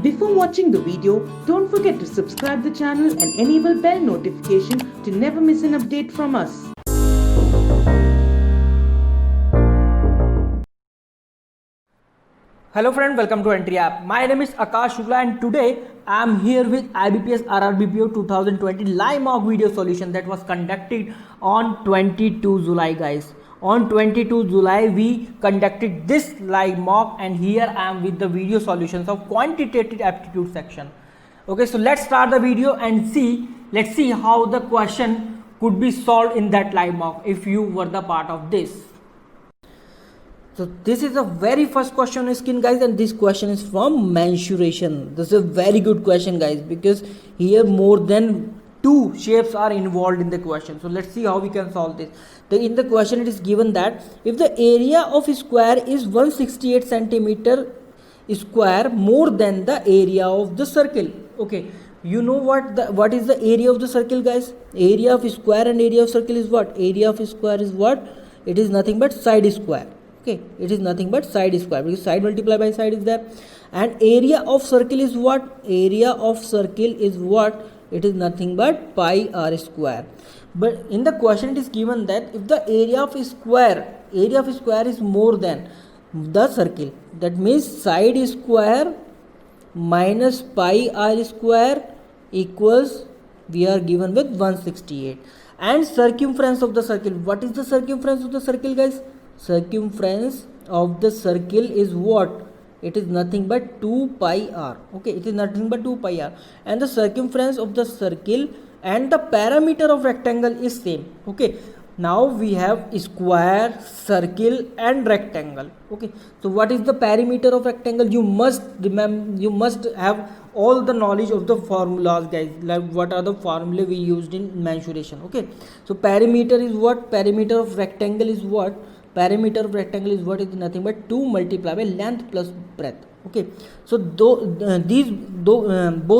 Before watching the video, don't forget to subscribe the channel and enable bell notification to never miss an update from us. Hello friend, welcome to Entry App. My name is Akash Shukla and today I am here with IBPS RRBPO 2020 live mock video solution that was conducted on 22 July guys. On 22 July we conducted this live mock and here I am with the video solutions of quantitative aptitude section. Okay, so let's start the video and let's see how the question could be solved in that live mock if you were the part of this. So this is the very first question on screen guys, and this question is from mensuration. This is a very good question guys, because here more than two shapes are involved in the question. So let's see how we can solve this. In the question it is given that if the area of a square is 168 centimeter square more than the area of the circle. Okay, you know what is the area of the circle guys? Area of a square and area of circle is what? Area of a square is what? It is nothing but side square. Okay, it is nothing but side square, because side multiplied by side is there. And area of circle is what? Area of circle is what? It is nothing but pi r square. But in the question it is given that if the area of a square is more than the circle, that means side square minus pi r square equals, we are given with 168. And circumference of the circle, what is the circumference of the circle guys? Circumference of the circle is what? It is nothing but 2 pi r. Okay, it is nothing but 2 pi r. And the circumference of the circle and the parameter of rectangle is same. Okay, now we have square, circle and rectangle. Okay, so what is the perimeter of rectangle? You must remember, you must have all the knowledge of the formulas guys, like what are the formula we used in mensuration. Okay, so perimeter is what? Perimeter of rectangle is what? Perimeter of rectangle is what? Is nothing but 2 multiplied by length plus breadth. Okay, so both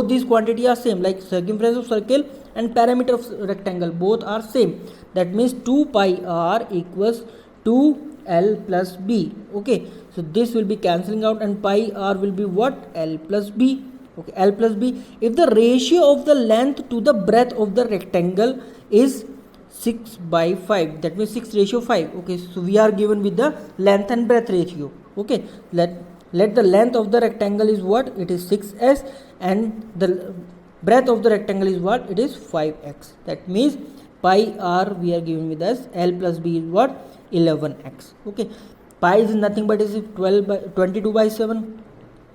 these quantity are same, like circumference of circle and perimeter of rectangle both are same. That means 2 pi r equals 2 l plus b. Okay, so this will be cancelling out and pi r will be what? L plus b. Okay, L plus b. If the ratio of the length to the breadth of the rectangle is 6 by 5, that means 6:5. Okay, so we are given with the length and breadth ratio. Okay, let the length of the rectangle is what? It is 6s, and the breadth of the rectangle is what? It is 5x. That means pi r we are given with as L plus b is what? 11x. Okay, pi is nothing but is 22 by 7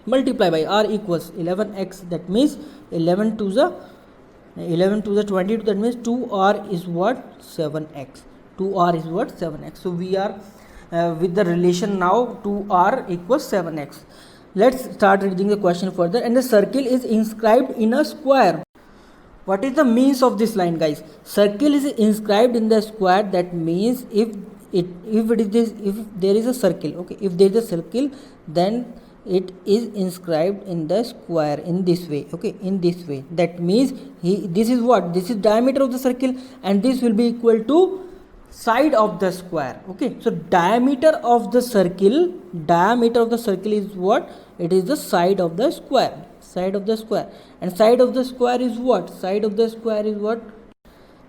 multiply by r equals 11x. That means 11 to the 22, that means 2r is what? 7x. 2r is what? 7x. So we are with the relation now 2r equals 7x. Let's start reading the question further. And the circle is inscribed in a square. What is the means of this line guys? Circle is inscribed in the square. That means if there is a circle, okay, if there is a circle, then it is inscribed in the square in this way. Okay, in this way. That means this is what? This is diameter of the circle, and this will be equal to side of the square. Okay, so diameter of the circle is what? It is the side of the square. Side of the square. And side of the square is what? Side of the square is what?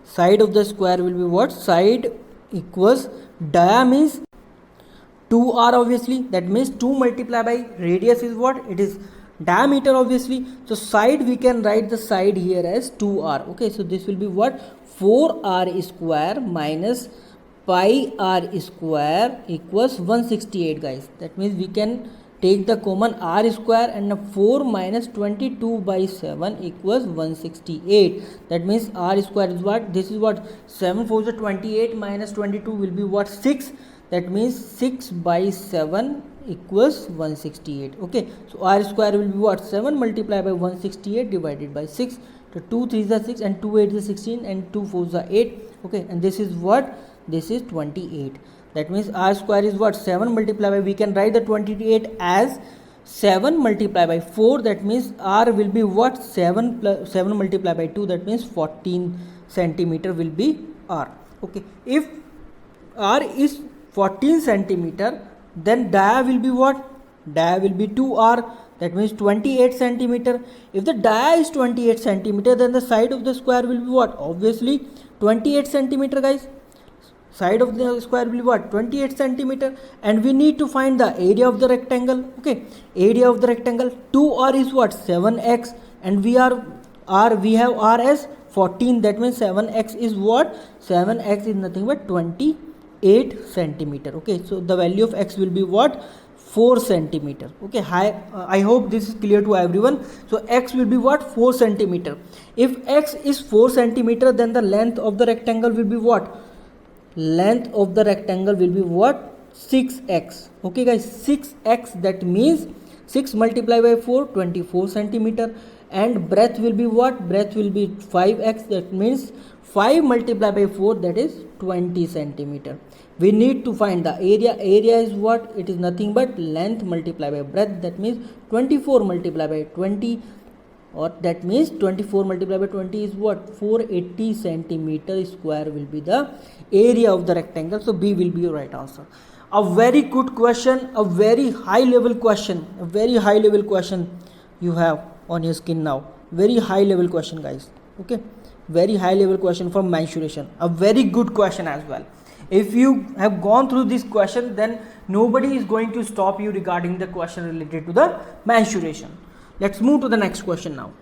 Side of the square will be what? Side equals means 2r obviously. That means 2 multiplied by radius is what? It is diameter obviously. So side, we can write the side here as 2r. Okay, so this will be what? 4r square minus pi r square equals 168 guys. That means we can take the common r square, and 4 minus 22 by 7 equals 168. That means r square is what? This is what? 7 4 is 28 minus 22 will be what? 6. That means 6 by 7 equals 168. Okay, so r square will be what? 7 multiplied by 168 divided by 6. So 2 3 is 6 and 2 8 is 16 and 2 4 is 8. Okay, and this is what? This is 28. That means r square is what? 7 multiplied by, we can write the 28 as 7 multiplied by 4. That means r will be what? 7 multiplied by 2. That means 14 centimeter will be r. Okay, if r is 14 centimeter, then dia will be what? Dia will be 2r. that means 28 centimeter. If the dia is 28 centimeter, then the side of the square will be what? Obviously 28 centimeter, guys. Side of the square will be what? 28 centimeter. And we need to find the area of the rectangle. Okay, area of the rectangle. 2r is what? 7x, and we have r as 14. That means 7x is what? 7x is nothing but 28 centimeter. Okay, so the value of x will be what? 4 centimeter. Okay, I hope this is clear to everyone. So x will be what? 4 centimeter. If x is 4 centimeter, then the length of the rectangle will be what? Length of the rectangle will be what? 6x. Okay guys, 6x, that means 6 multiplied by 4, 24 centimeter. And breadth will be what? Breadth will be 5x, that means 5 multiplied by 4, that is 20 centimeter. We need to find the area. Area is what? It is nothing but length multiplied by breadth, that means 24 multiplied by 20, or that means 24 multiplied by 20 is what? 480 centimeter square will be the area of the rectangle. So B will be your right answer. A very good question, a very high level question, a very high level question you have on your screen now. Very high level question, guys. Okay, very high level question from mensuration. A very good question as well. If you have gone through this question, then nobody is going to stop you regarding the question related to the mensuration. Let's move to the next question now.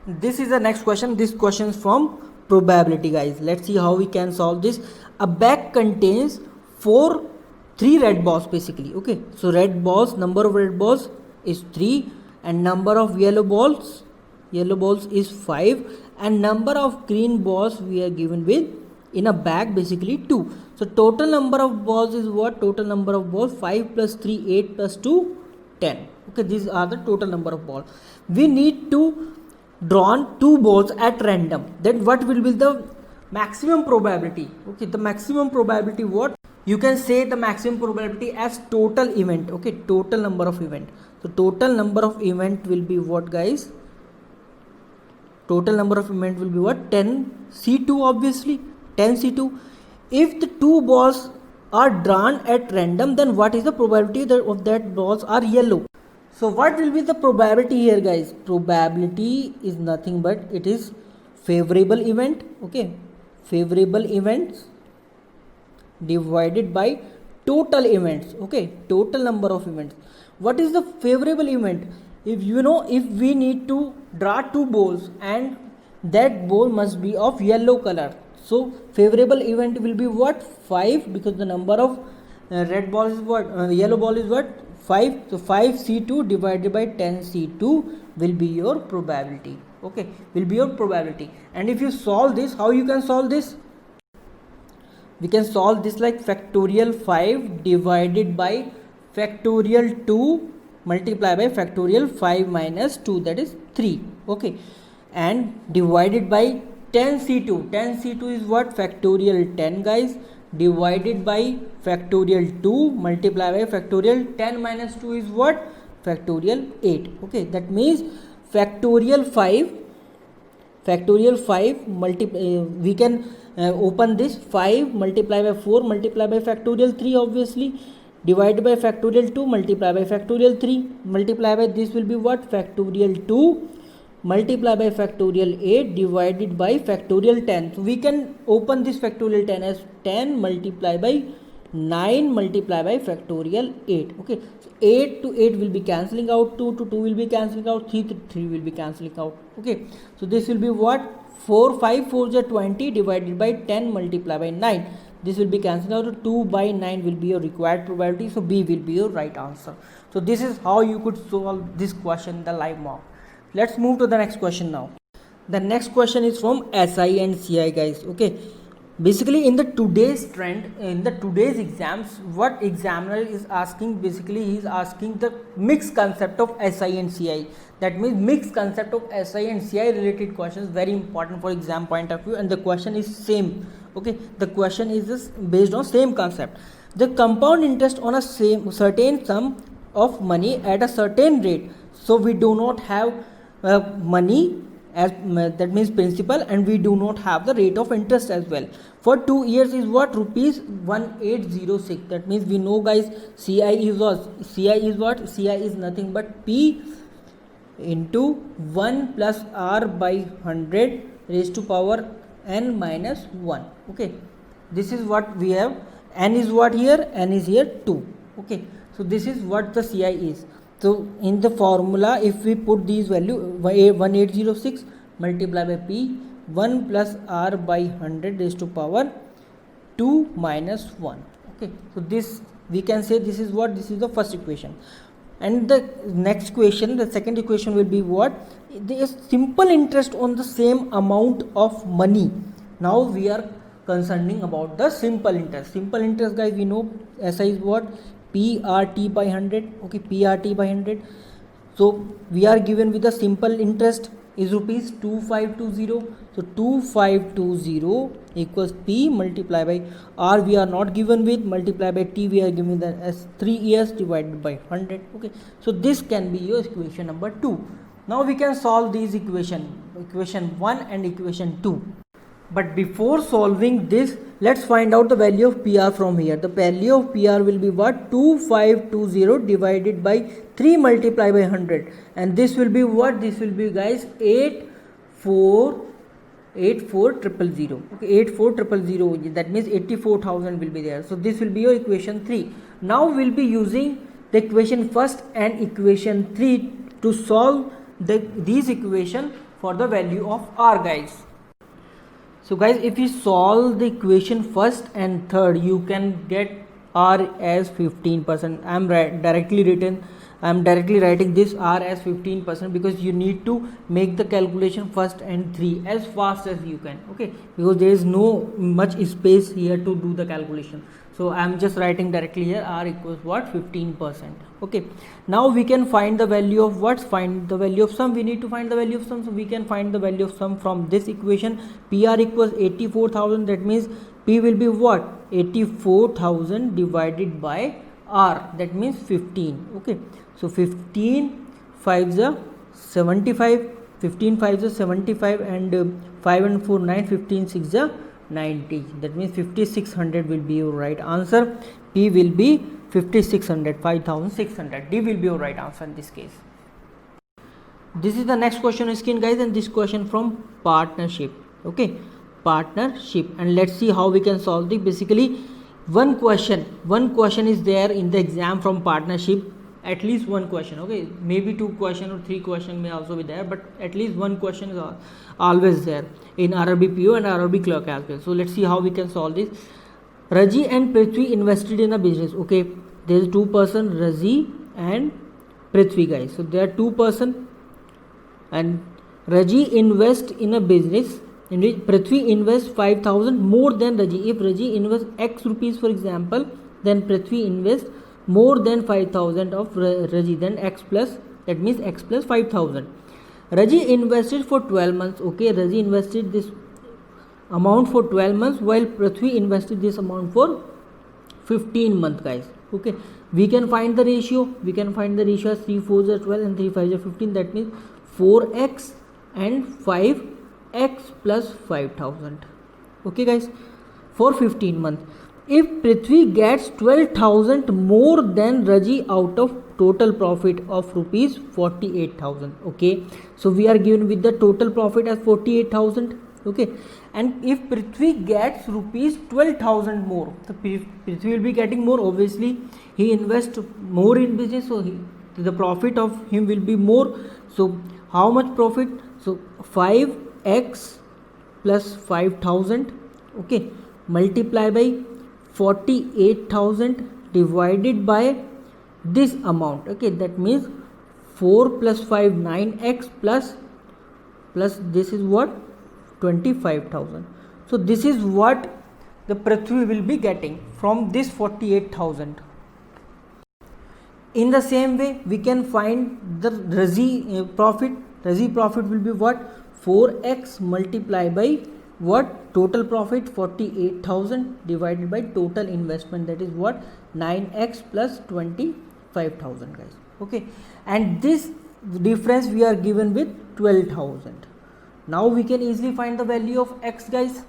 This is the next question. This question is from probability, guys. Let's see how we can solve this. A bag contains 3 red balls basically. Okay, so red balls, number of red balls is 3, and number of yellow balls is 5, and number of green balls we are given with in a bag basically 2. So total number of balls is what? Total number of balls 5 plus 3 8 plus 2 10. Okay, these are the total number of balls. We need to draw 2 balls at random. Then what will be the maximum probability? Okay, the maximum probability what? You can say the maximum probability as total event. Okay, total number of event. So total number of event will be what, guys? Total number of event will be what? 10C2, obviously 10C2. If the 2 balls are drawn at random, then what is the probability of that balls are yellow? So what will be the probability here, guys? Probability is nothing but it is favorable event. Okay, favorable events divided by total events. Okay, total number of events. What is the favorable event? If you know, if we need to draw 2 balls and that ball must be of yellow color, so favorable event will be what? 5, because the number of red ball is what? Yellow ball is what? 5. So 5C2 divided by 10C2 will be your probability. Okay, will be your probability. And if you solve this, how you can solve this? We can solve this like factorial 5 divided by factorial 2 multiplied by factorial 5 minus 2, that is 3. Okay, and divided by 10C2. 10C2 is what? Factorial 10, guys, divided by factorial 2 multiplied by factorial 10 minus 2 is what? Factorial 8. Okay, that means factorial 5 we can open this 5 multiplied by 4 multiplied by factorial 3, obviously, divided by factorial 2 multiplied by factorial 3 multiplied by this will be what? Factorial 2 multiplied by factorial 8 divided by factorial 10. So we can open this factorial 10 as 10 multiplied by 9 multiplied by factorial 8. Okay, so 8 to 8 will be cancelling out, 2 to 2 will be cancelling out, 3 to 3 will be cancelling out. Okay, so this will be what? 4 5 4 is 20 divided by 10 multiplied by 9. This will be cancelled out. 2 by 9 will be your required probability. So B will be your right answer. So this is how you could solve this question, the live mock. Let's move to the next question now. The next question is from SI and CI, guys. Okay, basically in the today's trend, in the today's exams, what examiner is asking, basically he is asking the mixed concept of SI and CI. That means mixed concept of SI and CI related questions, very important for exam point of view, and the question is same. Okay, the question is just based on same concept. The compound interest on a certain sum of money at a certain rate. So we do not have money as that means principal, and we do not have the rate of interest as well. For 2 years is what? Rupees 1806. That means we know guys, CI is what? CI is nothing but P into 1 plus R by 100 raised to power n minus 1. Okay, this is what we have. N is what here? N is here 2. Okay, so this is what the CI is. So in the formula, if we put these value 1806 multiplied by P 1 plus R by 100 raised to power 2 minus 1. Okay, so this we can say this is what? This is the first equation. And the next equation, the second equation will be what? There is simple interest on the same amount of money. Now we are concerning about the simple interest. Simple interest guys, we know SI is what? PRT by 100. Okay, PRT by 100. So we are given with the simple interest is rupees 2520. So 2520 equals P multiplied by R we are not given with, multiplied by T we are given that as 3 years divided by 100. Okay, so this can be your equation number 2. Now we can solve these equation 1 and equation 2. But before solving this, let's find out the value of PR from here. The value of PR will be what? 2520 divided by 3 multiplied by 100, and this will be what? This will be guys 84000. Okay, 84000, that means 84,000 will be there. So this will be your equation 3. Now we'll be using the equation first and equation 3 to solve these equation for the value of R guys. So guys, if you solve the equation first and third, you can get R as 15%. I am directly writing this R as 15% because you need to make the calculation first and 3 as fast as you can. Okay, because there is no much space here to do the calculation. So I am just writing directly here R equals what? 15%. Okay, now we can find the value of what? Find the value of sum. We need to find the value of sum. So we can find the value of sum from this equation. PR equals 84,000. That means P will be what? 84,000 divided by R. That means 15. Okay, so 15 5s are 75. 15 5s are 75, and 5 and 4 9. 15 6 are 90. That means 5600 will be your right answer. P will be 5600, 5600. D will be your right answer in this case. This is the next question on screen guys, and this question from partnership. Okay, partnership, and let's see how we can solve it. Basically one question is there in the exam from partnership, at least one question. Okay, maybe 2 question or 3 question may also be there, but at least one question is always there in RRB PO and RRB clerk as well. So let's see how we can solve this. Raji and Prithvi invested in a business. Okay, there is 2 person, Raji and Prithvi guys. So there are 2 person, and Raji invest in a business in which Prithvi invests 5,000 more than Raji. If Raji invests X rupees for example, then Prithvi invests more than 5,000 of Raji, then X plus, that means X plus 5,000. Raji invested for 12 months. Okay, Raji invested this amount for 12 months while Prithvi invested this amount for 15 months guys. Okay, we can find the ratio. We can find the ratio as 3 4s are 12 and 3 5s are 15. That means 4x and 5x plus 5,000. Okay guys, for 15 months. If Prithvi gets 12,000 more than Raji out of total profit of rupees 48,000. Okay, so we are given with the total profit as 48,000. Okay, and if Prithvi gets rupees 12,000 more, so Prithvi will be getting more. Obviously he invests more in business, so the profit of him will be more. So how much profit? So 5x plus 5,000. Okay, multiply by 48,000 divided by this amount. Okay, that means 4 plus 5 9x plus this is what? 25,000. So this is what the Prithvi will be getting from this 48,000. In the same way, we can find the Raji profit. Raji profit will be what? 4x multiplied by what? Total profit 48,000 divided by total investment, that is what? 9x plus 25,000 guys. Okay, and this difference we are given with 12,000. Now we can easily find the value of x, guys.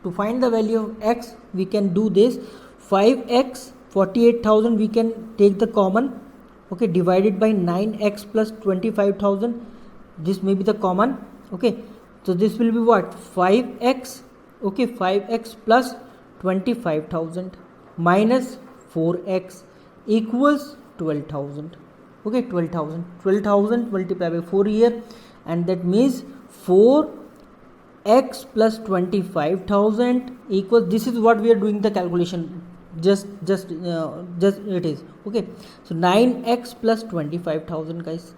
To find the value of x, we can do this. 5x 48,000 we can take the common, okay, divided by 9x plus 25,000. This may be the common, okay. So this will be what? 5x, okay, 5x plus 25,000 minus 4x equals 12,000, okay, 12,000 multiplied by 4 here, and that means 4x plus 25,000 equals, this is what we are doing the calculation, just it is, okay. So 9x plus 25,000, guys.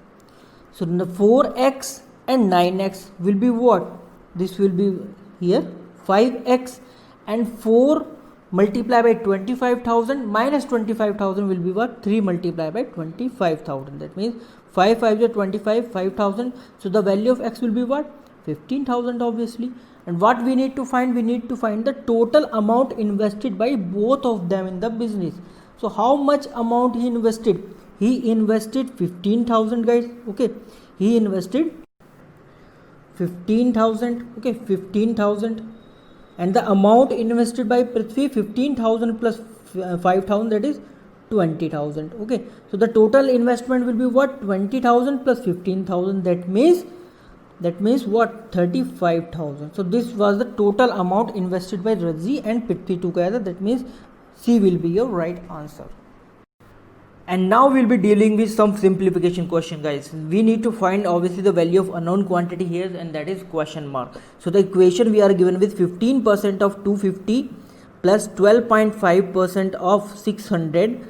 So 4x and 9x will be what? This will be here 5x, and 4 multiplied by 25,000 minus 25,000 will be what? 3 multiplied by 25,000. That means 5 5 is 25, 5,000. So the value of x will be what? 15,000 obviously. And what we need to find? We need to find the total amount invested by both of them in the business. So how much amount he invested? He invested 15,000, guys, okay. He invested 15,000, okay, 15,000, and the amount invested by Prithvi 15,000 plus 5,000, that is 20,000, okay. So the total investment will be what? 20,000 plus 15,000, that means what? 35,000. So this was the total amount invested by Razi and Prithvi together. That means C will be your right answer. And now we'll be dealing with some simplification question, guys. We need to find obviously the value of unknown quantity here, and that is question mark. So the equation we are given with 15% of 250 plus 12.5% of 600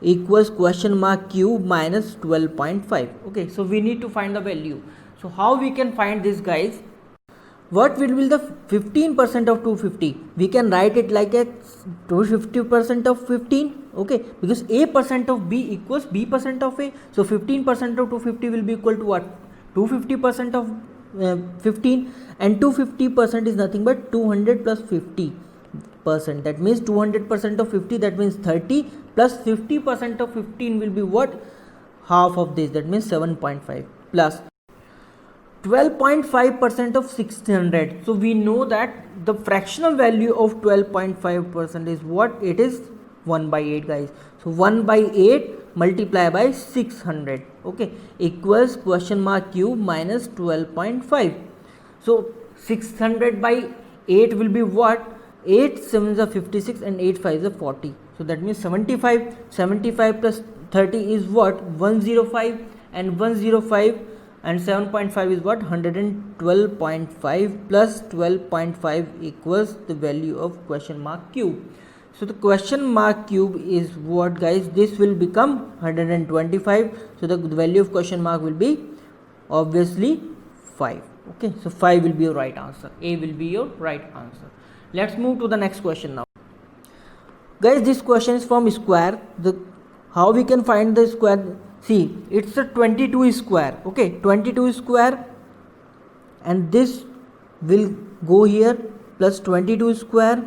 equals question mark cube minus 12.5. Okay, so we need to find the value. So how we can find this, guys? What will be the 15% of 250? We can write it like a 250% of 15, okay, because a percent of b equals b percent of a. So 15% of 250 will be equal to what? 250% of 15, and 250% is nothing but 200 plus 50%. That means 200% of 50, that means 30, plus 50% of 15 will be what? Half of this, that means 7.5, plus 12.5% of 600. So we know that the fractional value of 12.5% is what? It is 1 by 8, guys. So 1 by 8 multiplied by 600, okay, equals question mark cube minus 12.5. So 600 by 8 will be what? 8 7s are 56 and 8 5s are 40. So that means 75. 75 plus 30 is what? 105, and 105 and 7.5 is what? 112.5 plus 12.5 equals the value of question mark cube. So the question mark cube is what, guys? This will become 125. So the value of question mark will be obviously 5. Okay, so 5 will be your right answer. A will be your right answer. Let's move to the next question now, guys. This question is from square. How we can find the square? See, it's a 22 square, okay, 22 square, and this will go here, plus 22 square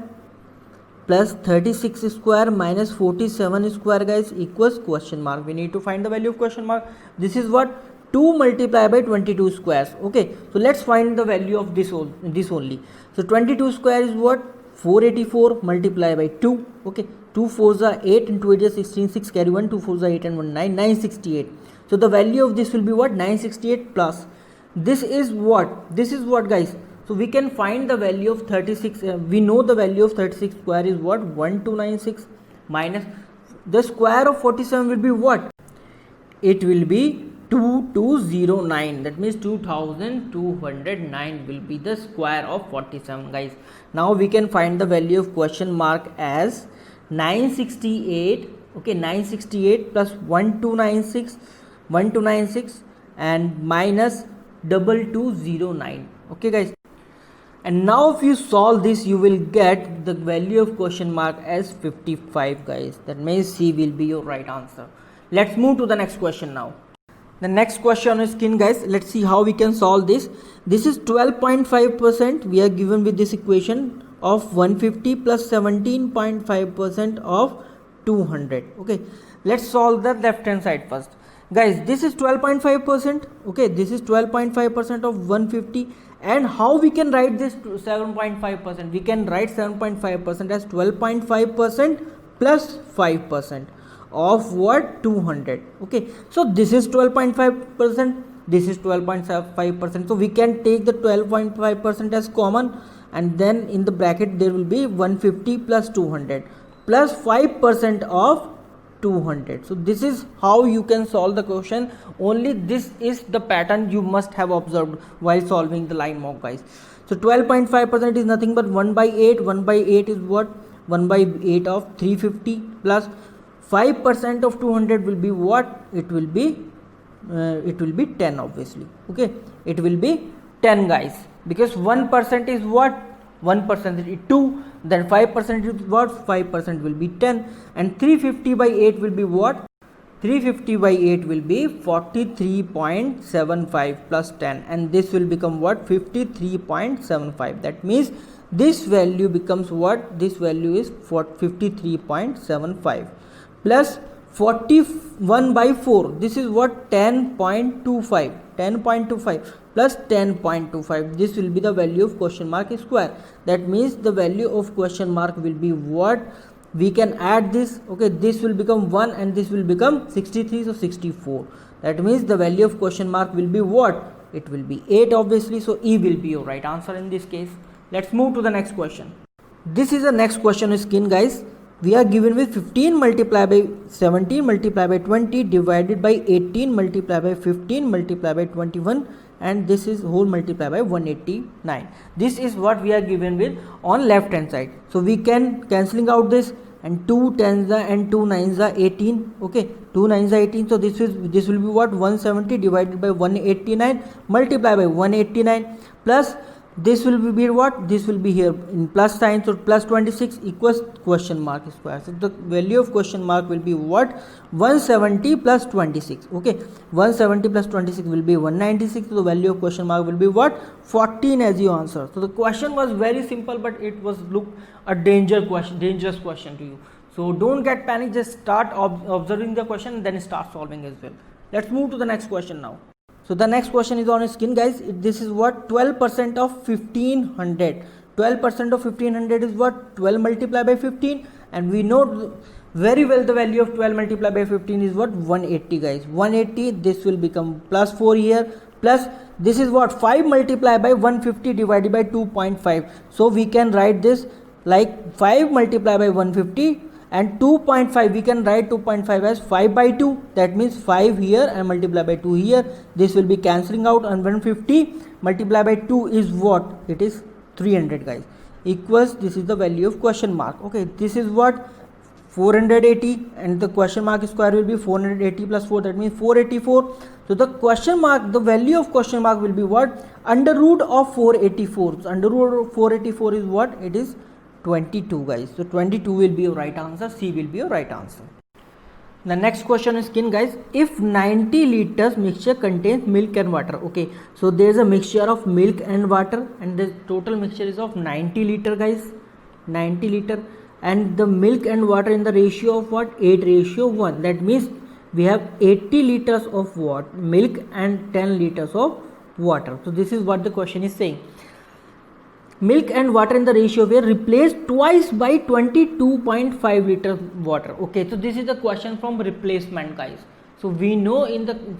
plus 36 square minus 47 square, guys, equals question mark. We need to find the value of question mark. This is what? 2 multiplied by 22 squares, okay. So let's find the value of this only. So 22 square is what? 484 multiplied by 2, okay. 2 4s are 8 and 2 8 is 16, 6 carry 1, 2 4s are 8 and 1 9, 968. So the value of this will be what? 968 plus this is what? This is what, guys? So we can find the value of 36. We know the value of 36 square is what? 1296 minus the square of 47 will be what? It will be 2209. That means 2209 will be the square of 47, guys. Now we can find the value of question mark as 968, okay, 968 plus 1296 and minus 2209, okay, guys. And now if you solve this, you will get the value of question mark as 55, guys. That means C will be your right answer. Let's move to the next question now. The next question is skin, guys. Let's see how we can solve this. This is 12.5%. We are given with this equation of 150 plus 17.5% of 200. Okay, let's solve the left hand side first. guys, this is 12.5%. okay, this is 12.5% of 150. And how we can write this 7.5%? We can write 7.5% as 12.5% plus 5% of what? 200. okay, so this is 12.5%, this is 12.5%, so we can take the 12.5% as common, and then in the bracket there will be 150 plus 200 plus 5% of 200. so this is how you can solve the question. Only this is the pattern you must have observed while solving the line mock, guys. So 12.5% is nothing but 1 by 8. 1 by 8 is what? 1 by 8 of 350 plus 5% of 200 will be what? It will be 10, obviously. okay, it will be 10, guys, because 1% is what? 1% is 2, then 5% is what? 5% will be 10, and 350 by 8 will be what? 350 by 8 will be 43.75 plus 10, and this will become what? 53.75. that means this value becomes what? This value is 53.75 plus 41 by 4, this is what? 10.25. 10.25 plus 10.25, this will be the value of question mark square. that means the value of question mark will be what? We can add this. okay, this will become 1 and this will become 63, so 64. that means the value of question mark will be what? It will be 8, obviously. so E will be your right answer in this case. Let's move to the next question. This is the next question skin, guys. We are given with 15 multiplied by 17 multiplied by 20 divided by 18 multiplied by 15 multiplied by 21, and this is whole multiplied by 189. This is what we are given with on left hand side. So we can cancelling out this, and 2 tens are and 2 nines are 18. okay, 2 nines are 18. so this will be what? 170 divided by 189 multiplied by 189 plus this will be what? This will be here in plus sign, so plus 26 equals question mark square. So the value of question mark will be what? 170 plus 26. okay, 170 plus 26 will be 196. so the value of question mark will be what? 14 as your answer. So the question was very simple, but it was look a dangerous question to you. So don't get panic, just start observing the question, then start solving as well. Let's move to the next question now. So the next question is on skin, guys. This is what? 12% of 1500. 12% of 1500 is what? 12 multiplied by 15, and we know very well the value of 12 multiplied by 15 is what? 180, guys. 180. This will become plus 4 here, plus this is what? 5 multiplied by 150 divided by 2.5. so we can write this like 5 multiplied by 150, and 2.5 we can write 2.5 as 5 by 2. that means 5 here and multiply by 2 here. This will be cancelling out, and 150 multiplied by 2 is what? It is 300, guys, equals this is the value of question mark. okay, this is what? 480, and the question mark square will be 480 plus 4, that means 484. so the question mark, the value of question mark will be what? Under root of 484. so under root of 484 is what? It is 22, guys. so 22 will be your right answer. C will be your right answer. The next question is skin, guys. If 90 liters mixture contains milk and water, okay, so there is a mixture of milk and water, and the total mixture is of 90 liter, guys, 90 liter, and the milk and water in the ratio of what? 8:1. that means we have 80 liters of what? Milk and 10 liters of water. so this is what the question is saying. Milk and water in the ratio were replaced twice by 22.5 liters water. okay, so this is the question from replacement, guys. so we know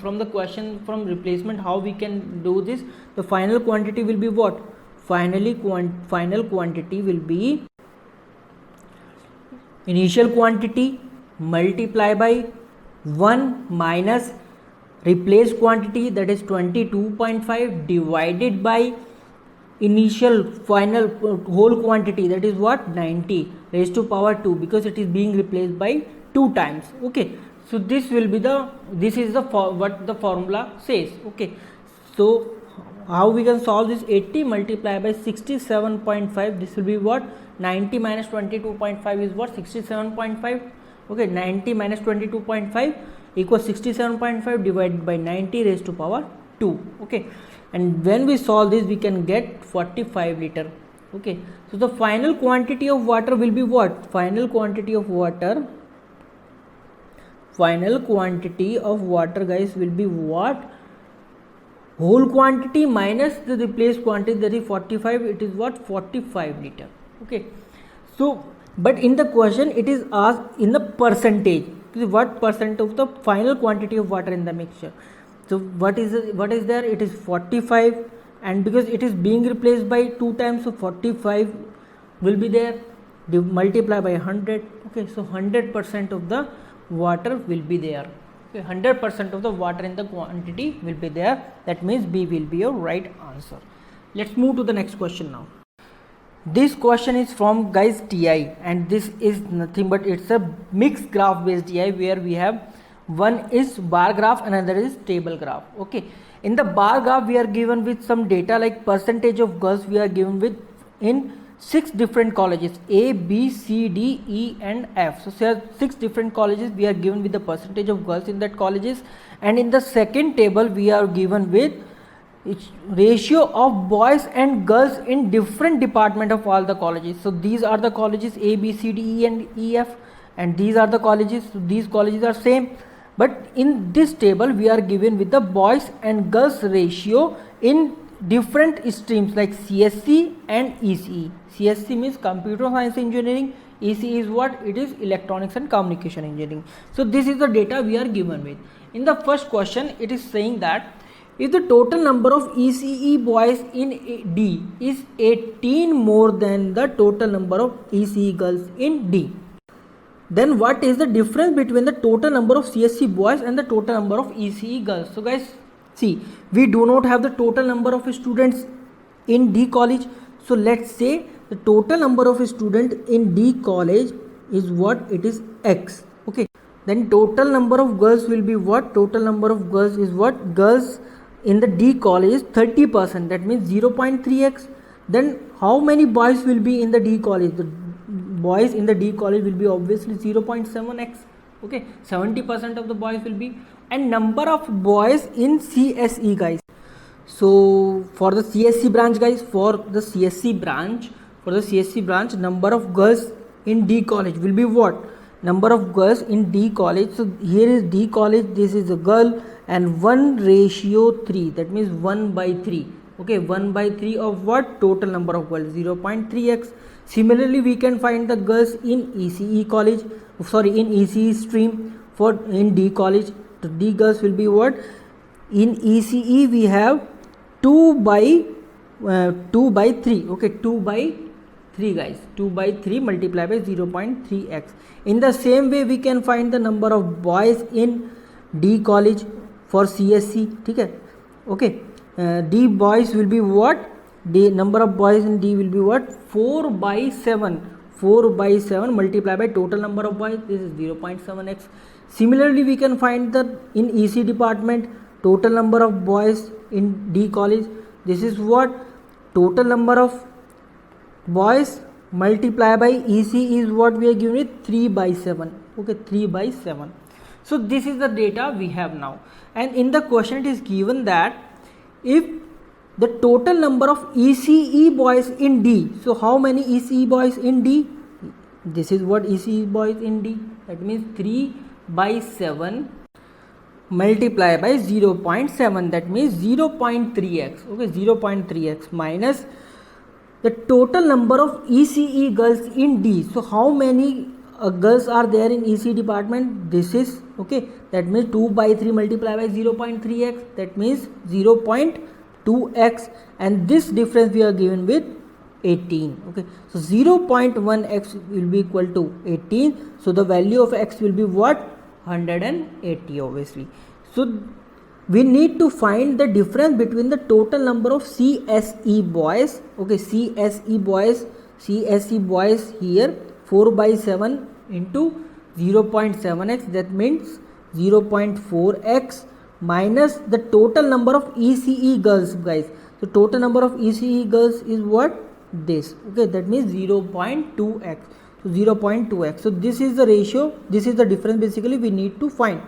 from the question from replacement how we can do this. The final quantity will be what? Final quantity will be initial quantity multiply by 1 minus replaced quantity, that is 22.5, divided by initial final whole quantity, that is what? 90 raised to power 2, because it is being replaced by 2 times. okay, so this will be what the formula says. okay, so how we can solve this? 80 multiplied by 67.5, this will be what? 90 minus 22.5 is what? 67.5. okay, 90 minus 22.5 equals 67.5 divided by 90 raised to power 2. okay, and when we solve this we can get 45 liter. okay, so the final quantity of water will be what? Final quantity of water final quantity of water, guys, will be what? Whole quantity minus the replaced quantity, that is 45. It is what? 45 liter. Okay, so but in the question it is asked in the percentage, what percent of the final quantity of water in the mixture. So what is there? It is 45, and because it is being replaced by 2 times, so 45 will be there, multiply by 100. Okay, so 100% of the water will be there. Okay, 100% of the water in the quantity will be there. That means B will be your right answer. Let's move to the next question now. This question is from, guys, TI, and this is nothing but it's a mixed graph based TI, where we have one is bar graph, another is table graph. Okay, in the bar graph we are given with some data like percentage of girls we are given with in 6 different colleges, A, B, C, D, E and F. So there are 6 different colleges we are given with the percentage of girls in that colleges, and in the second table we are given with ratio of boys and girls in different department of all the colleges. So these are the colleges A, B, C, D, E and E, F, and these are the colleges. So these colleges are same, but in this table we are given with the boys and girls ratio in different streams like CSC and ECE. CSC means computer science engineering, ECE is what? It is electronics and communication engineering. So this is the data we are given with. In the first question it is saying that if the total number of ECE boys in D is 18 more than the total number of ECE girls in D, then what is the difference between the total number of CSC boys and the total number of ECE girls? So guys, see, we do not have the total number of students in D college. So let's say the total number of students in D college is what? It is X. Okay, then total number of girls will be what? Total number of girls is what? Girls in the D college is 30%, that means 0.3x. Then how many boys will be in the D college? The boys in the D college will be obviously 0.7x. Okay, 70% of the boys will be, and number of boys in CSE, guys. So for the CSC branch, guys, for the CSC branch, number of girls in D college will be what? Number of girls in D college. So here is D college, this is a girl, and 1:3, that means 1/3. Okay, 1/3 of what? Total number of girls, 0.3x. Similarly, we can find the girls in ECE college, in ECE stream. For in D college, the D girls will be what? In ECE we have 2/3. Okay, 2/3, guys, 2/3 multiplied by 0.3x. In the same way we can find the number of boys in D college for CSC. Okay, D boys will be what? The number of boys in D will be what? 4/7. 4/7 multiplied by total number of boys, this is 0.7x. Similarly, we can find that in EC department, total number of boys in D college, this is what? Total number of boys multiplied by EC is what we are given it? 3/7. Okay, 3/7. So this is the data we have now, and in the question it is given that if the total number of ECE boys in D, so how many ECE boys in D? This is what ECE boys in D, that means 3/7 multiplied by 0.7, that means 0.3x. Okay, 0.3x minus the total number of ECE girls in D. So how many girls are there in EC department? This is, okay, that means 2/3 multiplied by 0.3x, that means 0.2x, and this difference we are given with 18. Okay, so 0.1x will be equal to 18, so the value of x will be what? 180, obviously. So we need to find the difference between the total number of CSE boys. Okay, CSE boys here 4/7 into 0.7x, that means 0.4x, minus the total number of ECE girls, guys. So total number of ECE girls is what? This. Okay, that means 0.2x. So 0.2x. So this is the ratio, this is the difference basically we need to find.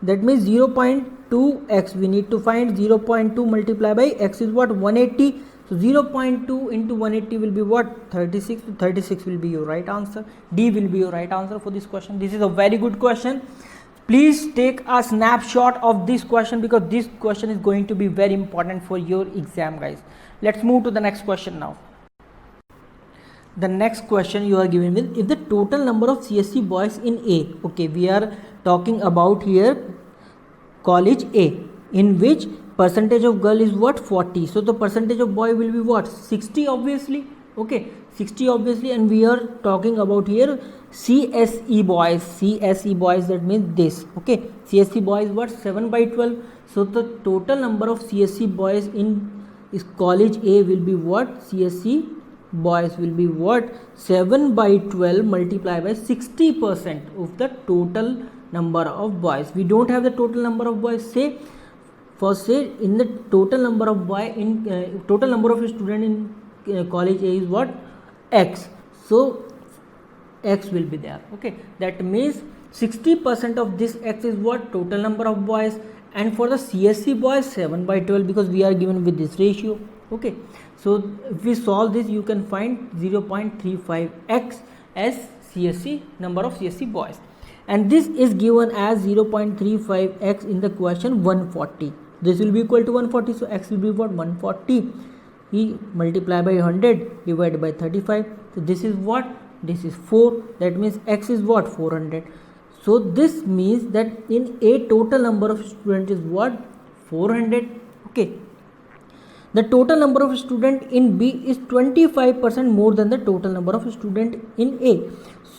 That means 0.2x we need to find. 0.2 multiplied by x is what? 180. So 0.2 into 180 will be what? 36. So 36 will be your right answer. D will be your right answer for this question. This is a very good question. please take a snapshot of this question because this question is going to be very important for your exam, guys. Let's move to the next question now. The next question you are given with, if the total number of CSC boys in A, okay, we are talking about here college A, in which percentage of girl is what, 40, so the percentage of boy will be what, 60 obviously, okay, 60 obviously, and we are talking about here CSE boys, that means this, okay, CSE boys what, 7 by 12, so the total number of CSE boys in is college A will be what, CSE boys will be what, 7 by 12 multiplied by 60% of the total number of boys. We don't have the total number of boys. Say in the total number of boy in total number of student in college A is what, X, so X will be there, okay, that means 60% of this X is what, total number of boys, and for the CSC boys 7 by 12 because we are given with this ratio, okay. So if we solve this, you can find 0.35x as CSC, number of CSC boys, and this is given as 0.35x in the question 140. This will be equal to 140, so x will be what, 140. We multiply by 100 divided by 35. So this is what, this is 4. That means x is what, 400. So this means that in A total number of students is what, 400. Okay. The total number of student in B is 25% more than the total number of student in A.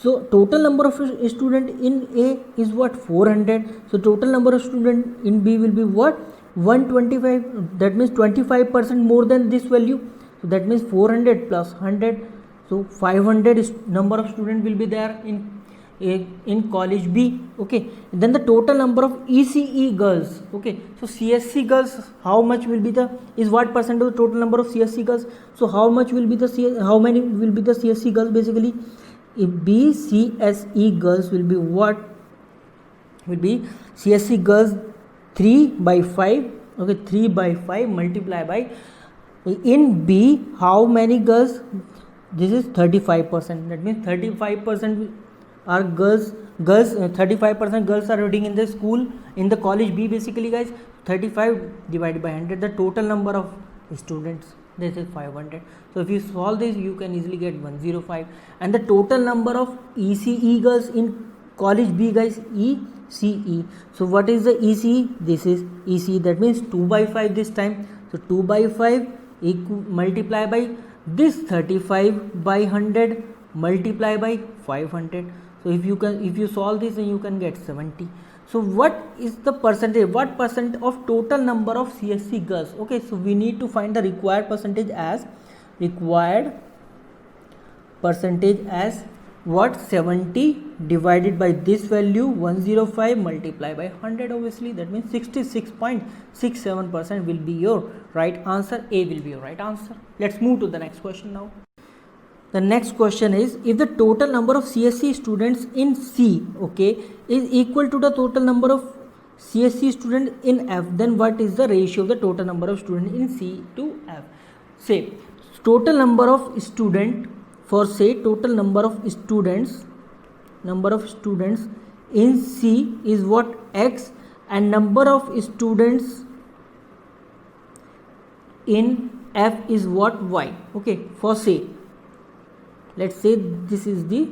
So total number of student in A is what, 400. So total number of student in B will be what, 125. That means 25% more than this value. So that means 400 plus 100. So 500 is number of student will be there in college B, okay. Then the total number of ECE girls, okay, so CSC girls, how much will be the, is what percent of the total number of CSC girls, so how much will be the how many will be the CSC girls basically, if BCSE girls will be what, will be CSC girls 3 by 5, okay, 3 by 5 multiply by, in B how many girls, this is 35%, that means 35% are girls, 35% girls are reading in the school, in the college B basically, guys. 35 divided by 100, the total number of students, this is 500. So if you solve this, you can easily get 105. And the total number of ECE girls in college B, guys, ECE. So what is the ECE? This is ECE, that means 2 by 5 this time. So 2 by 5 multiply by this 35 by 100 multiply by 500. So if you solve this, then you can get 70. So what is the percentage, what percent of total number of CSC girls, okay, so we need to find the required percentage as what, 70 divided by this value 105 multiplied by 100 obviously, that means 66.67% will be your right answer. A will be your right answer. Let's move to the next question now. The next question is, if the total number of CSC students in C, okay, is equal to the total number of CSC students in F, then what is the ratio of the total number of students in C to F? Say total number of student, for say total number of students in C is what, X, and number of students in F is what, Y, okay. For say, let's say this is the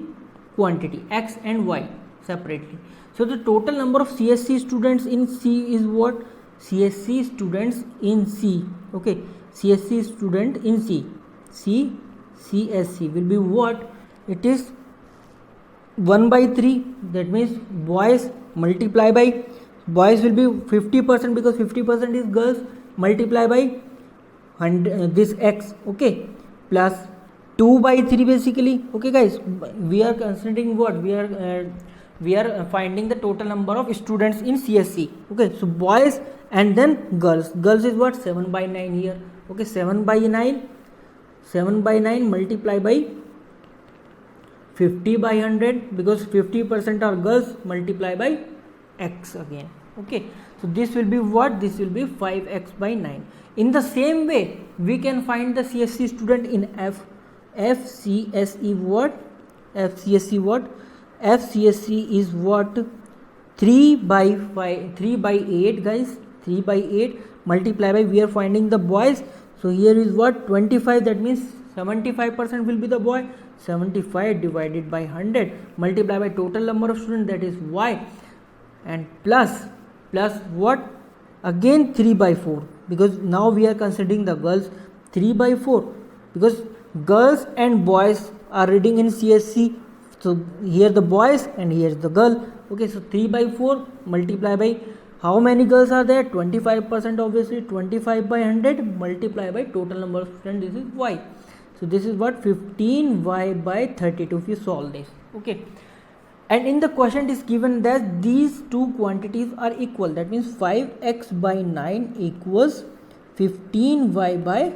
quantity X and Y separately. So the total number of CSC students in C is what, CSC students in C, okay, CSC student in C, CSC will be what, it is 1 by 3, that means boys multiply by, boys will be 50% because 50% is girls, multiply by 100, this X, okay, plus 2 by 3 basically, okay guys. We are considering what, we are finding the total number of students in CSC, okay. So boys and then girls is what, 7 by 9 here, okay, 7 by 9 multiply by 50 by 100 because 50% are girls, multiply by X again, okay. So this will be what, this will be 5x by 9. In the same way, we can find the CSC student in F. FCSE is what, 3 by 8 guys, 3 by 8 multiply by, we are finding the boys, so here is what, 25, that means 75% will be the boy. 75 divided by 100 multiply by total number of students, that is y, and plus what, again 3 by 4, because now we are considering the girls. 3 by 4 because girls and boys are reading in CSC, so here the boys and here is the girl. Okay, so 3 by 4 multiply by, how many girls are there, 25%, obviously 25 by 100 multiply by total number of students, this is y. So this is what, 15y by 32 if you solve this. Okay, and in the question it is given that these two quantities are equal, that means 5x by 9 equals 15y by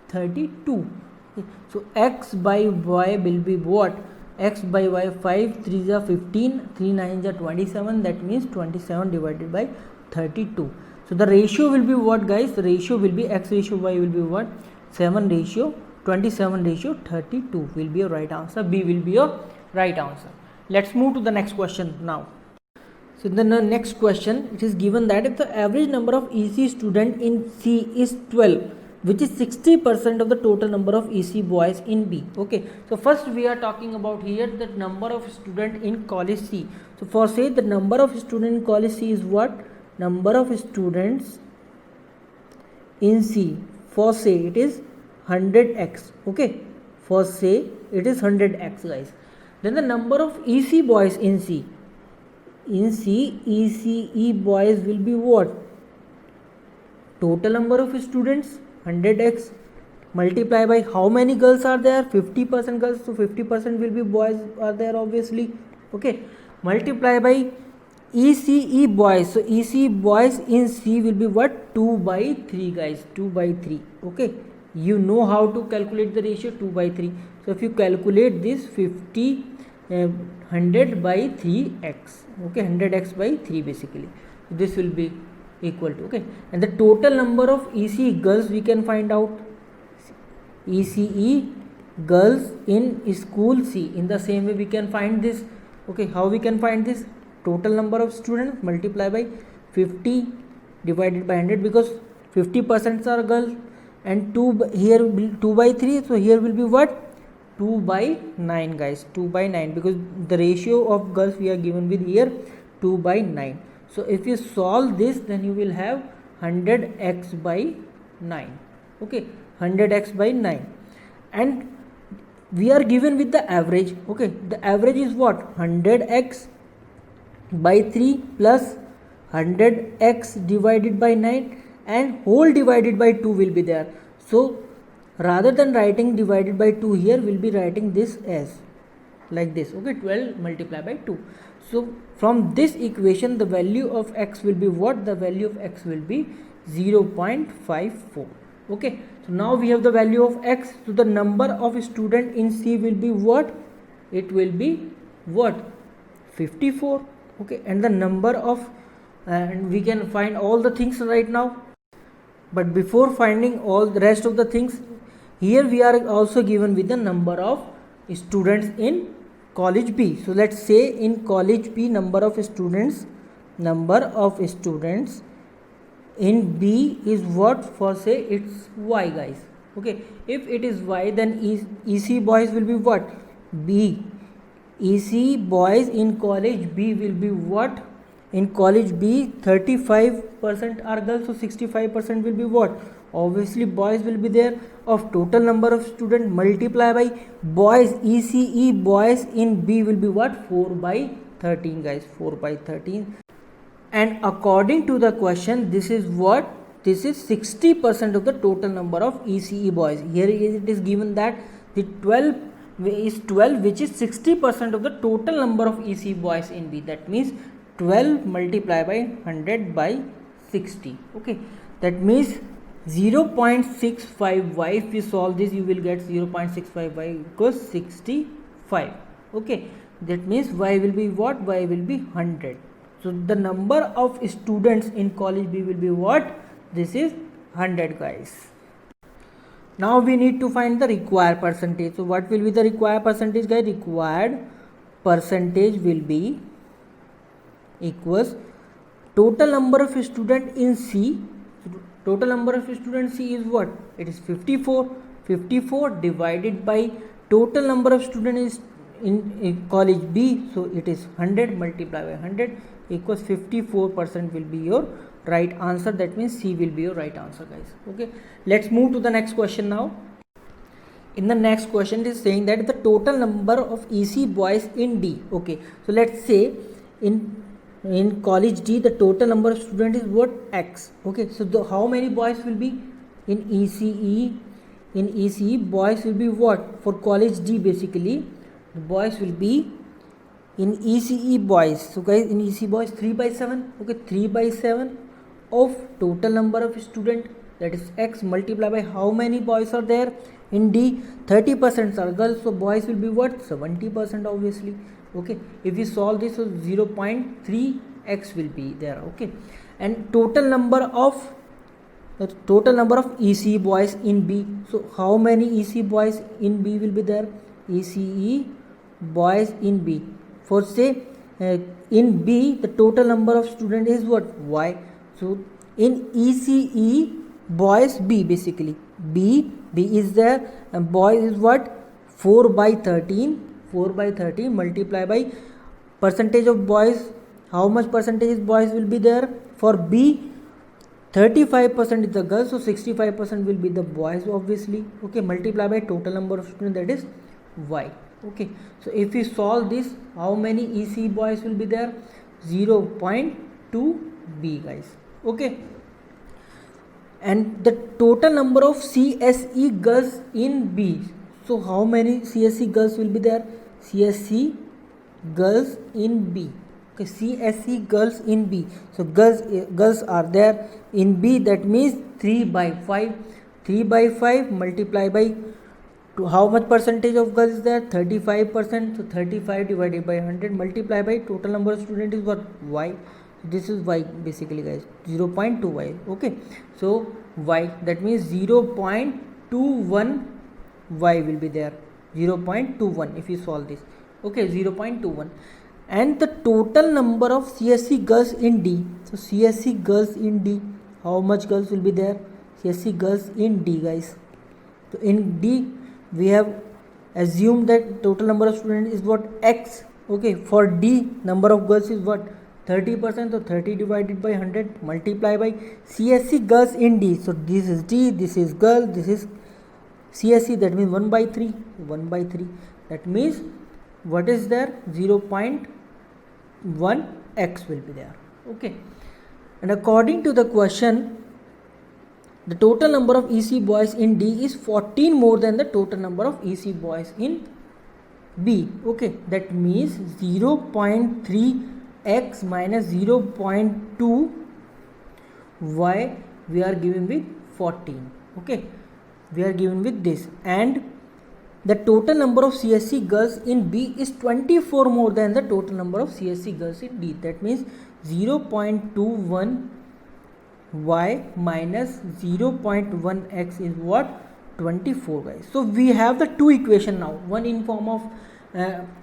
32. Okay. So x by y will be what, x by y, 5 3 is 15, 3 9 is 27, that means 27 divided by 32. So the ratio will be what guys, the ratio will be x ratio y will be what, 7 ratio 27 ratio 32 will be your right answer. B will be your right answer. Let's move to the next question now. So in the next question it is given that if the average number of EC student in C is 12, which is 60% of the total number of EC boys in B. Okay, so first we are talking about here the number of student in college C. So for say the number of student in college C is what, number of students in C, for say it is 100x. Okay, for say it is 100x guys. Then the number of EC boys in C, ECE boys will be what, total number of students 100x multiply by how many girls are there, 50% girls, so 50% will be boys are there obviously. Okay, multiply by ECE boys, so ECE boys in C will be what, 2 by 3 guys, 2 by 3. Okay, you know how to calculate the ratio, 2 by 3. So if you calculate this, 100 by 3x, okay, 100x by 3 basically, so this will be equal to, okay, and the total number of ECE girls we can find out, ECE girls in school C, in the same way we can find this. Okay, how we can find this, total number of students multiply by 50 divided by 100, because 50% are girls, and 2 here 2 by 3, so here will be what, 2 by 9 guys, 2 by 9, because the ratio of girls we are given with here 2 by 9. So if you solve this, then you will have 100x by 9. Okay, 100x by 9, and we are given with the average. Okay, the average is what, 100x by 3 plus 100x divided by 9, and whole divided by 2 will be there. So rather than writing divided by 2 here, we'll be writing this as like this. Okay, 12 multiplied by 2. So from this equation the value of x will be what, the value of x will be 0.54. Okay, so now we have the value of x. So the number of student in C will be what, it will be what, 54. Okay, and the number of, and we can find all the things right now, but before finding all the rest of the things, here we are also given with the number of students in college B. So let's say in college B, number of students in B is what, for say it's y guys. Okay, if it is y, then EC boys will be what, B. EC boys in college B will be what, in college B 35% are girls, so 65% will be what, obviously boys will be there. Of total number of students multiply by boys, ECE boys in B will be what, 4 by 13 guys, 4 by 13. And according to the question, this is what, this is 60% of the total number of ECE boys. Here it is given that the 12 is 12, which is 60% of the total number of ECE boys in B. That means 12 multiplied by 100 by 60. Okay, that means 0.65y. If you solve this, you will get 0.65y equals 65. Okay, that means y will be what, y will be 100. So the number of students in college B will be what, this is 100 guys. Now we need to find the required percentage. So what will be the required percentage guys? Required percentage will be equals total number of student in C. Total number of students C is what? It is 54. 54 divided by total number of students in college B, so it is 100 multiplied by 100 equals 54% will be your right answer. That means C will be your right answer, guys. Okay, let's move to the next question now. In the next question it is saying that the total number of EC boys in D. Okay, so let's say in college D the total number of students is what? X. Okay, so how many boys will be in ECE? In ECE boys will be what? For college D basically the boys will be in ECE boys. So guys, in ECE boys 3/7. Okay, 3/7 of total number of student, that is X, multiplied by how many boys are there in D? 30% are girls, so boys will be what? 70% obviously. Okay, if we solve this, so 0.3x will be there. Okay, and total number of ECE boys in B. So how many ECE boys in B will be there? ECE boys in B. For say in B the total number of student is what? Y. So in ECE boys B basically B is there, and boys is what? 4/13. 4/13 multiply by percentage of boys. How much percentage boys will be there for B? 35% is the girls, so 65% will be the boys obviously. Okay, multiply by total number of students, that is Y. Okay, so if we solve this, how many EC boys will be there? 0.2 B, guys. Okay, and the total number of CSE girls in B. So how many CSE girls will be there? CSE girls in B. Okay, CSE girls in B. So girls are there in B, that means 3/5. 3/5 multiply by how much percentage of girls is there? 35%. So 35 divided by 100 multiply by total number of students is what? Y. This is Y basically, guys. 0.2Y. Okay, so Y, that means 0.21 Y will be there. 0.21 if you solve this. Okay, 0.21. And the total number of CSE girls in D. So CSE girls in D, how much girls will be there? CSE girls in D, guys. So in D we have assumed that total number of students is what? X. Okay, for D number of girls is what? 30%. So 30 divided by 100 multiply by CSE girls in D. So this is D, this is girl, this is CSE, that means 1/3. 1/3, that means what is there? 0.1 X will be there. Okay, and according to the question, the total number of EC boys in D is 14 more than the total number of EC boys in B. Okay, that means 0.3 X minus 0.2 Y we are given with 14. Okay, we are given with this, and the total number of CSE girls in B is 24 more than the total number of CSE girls in D. That means 0.21 Y minus 0.1 X is what? 24, guys. So we have the two equation now, one in form of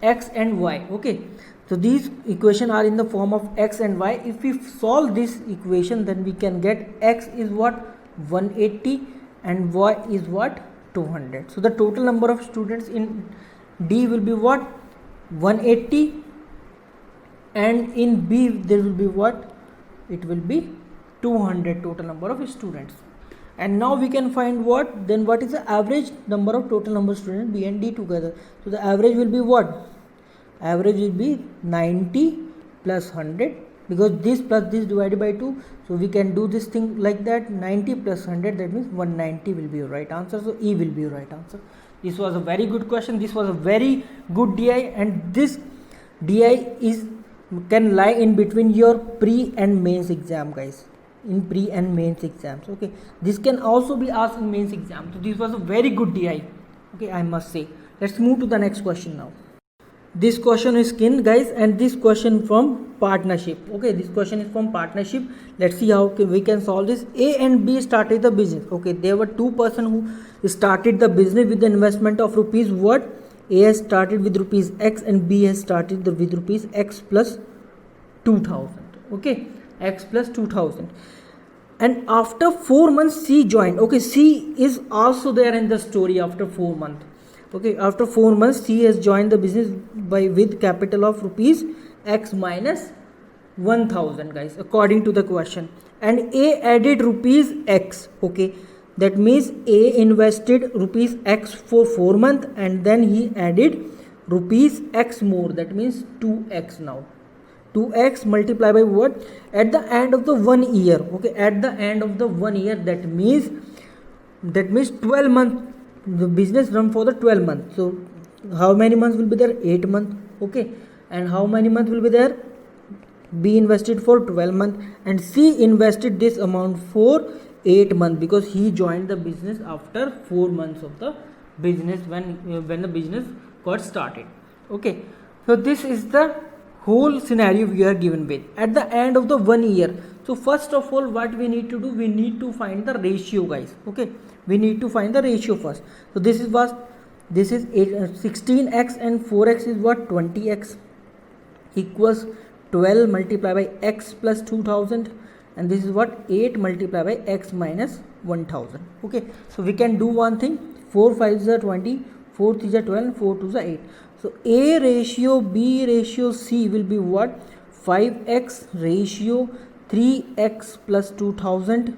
X and Y. Okay, so these equation are in the form of X and Y. If we solve this equation, then we can get X is what? 180 and Y is what? 200. So the total number of students in D will be what? 180, and in B there will be what? It will be 200 total number of students. And now we can find what? Then what is the average number of total number of students B and D together? So the average will be what? Average will be 90 plus 100, because this plus this divided by 2, so we can do this thing like that. 90 plus 100, that means 190 will be your right answer. So E will be your right answer. This was a very good question. This was a very good DI, and this DI can lie in between your pre and mains exam, guys. In pre and mains exams. Okay, this can also be asked in mains exam. So this was a very good DI. Okay, I must say. Let's move to the next question now. This question is skin, guys, and this question from partnership. Okay, this question is from partnership. Let's see how we can solve this. A and B started the business. Okay, there were two persons who started the business with the investment of rupees what? A has started with rupees X and B has started with rupees X plus 2000. Okay, x plus 2000. And after 4 months C joined. Okay, C is also there in the story after 4 months. Okay, after 4 months C has joined the business by with capital of rupees x minus 1000, guys, according to the question. And A added rupees x. Okay, that means A invested rupees x for 4 months, and then he added rupees x more, that means 2x. Now 2x multiplied by what? At the end of the 1 year. Okay, at the end of the 1 year, that means 12 months. The business run for the 12 months. So how many months will be there? 8 months. Okay, and how many months will be there? B invested for 12 months, and C invested this amount for 8 months, because he joined the business after 4 months of the business, when the business got started. Okay, so this is the whole scenario we are given with at the end of the 1 year. So first of all, what we need to do, we need to find the ratio, guys. Okay, we need to find the ratio first. So this is 16x and 4x is what? 20x equals 12 multiplied by x plus 2000, and this is what? 8 multiplied by x minus 1000. Okay, so we can do one thing. 4 5s are 20, 4 3s are 12, 4 2s are 8. So A ratio B ratio C will be what? 5x ratio 3x plus 2000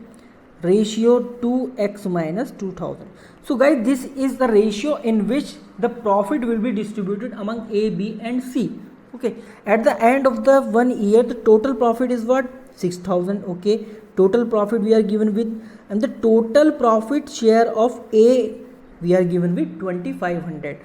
ratio 2x minus 2000. So guys, this is the ratio in which the profit will be distributed among A, B and C. Okay, at the end of the 1 year, the total profit is what? 6000. Okay, total profit we are given with, and the total profit share of A we are given with 2500.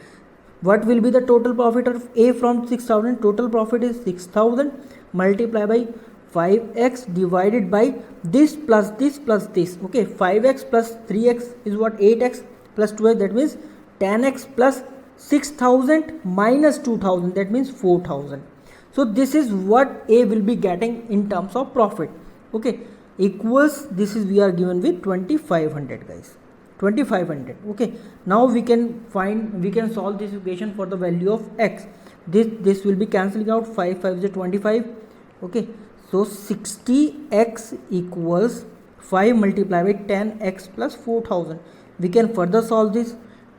What will be the total profit of A from 6000? Total profit is 6000 multiplied by 5x divided by this plus this plus this. Okay, 5x plus 3x is what? 8x plus 2x, that means 10x plus 6000 minus 2000, that means 4000. So this is what A will be getting in terms of profit. Okay, equals, this is we are given with 2500, guys. 2500. Okay, now we can solve this equation for the value of x. This will be cancelling out. 5 5 is 25. Okay, so 60x equals 5 multiplied by 10x plus 4000. We can further solve this.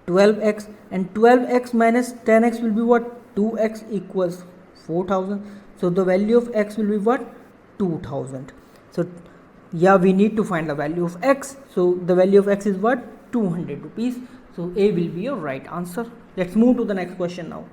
12x, and 12x minus 10x will be what? 2x equals 4000. So the value of x will be what? 2000. So yeah, we need to find the value of x. So the value of x is what? 200 rupees. So A will be your right answer. Let's move to the next question now.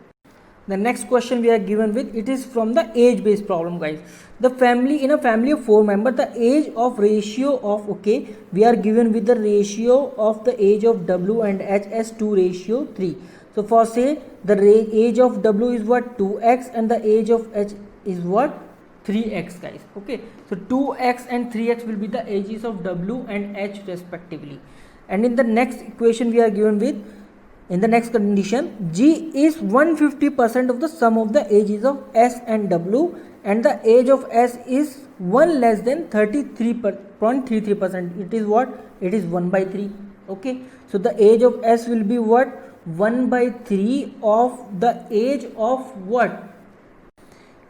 The next question we are given with, it is from the age based problem, guys. The family, in a family of 4 members, the age of ratio of, okay, we are given with the ratio of the age of W and H as 2 ratio 3. So for say the age of W is what? 2x, and the age of H is what? 3x, guys. Okay, so 2x and 3x will be the ages of W and H respectively. And in the next equation we are given with, in the next condition, G is 150% of the sum of the ages of S and W, and the age of S is 1 less than 33.33%. It is what? It is 1 by 3. Okay, so the age of S will be what? 1 by 3 of the age of what?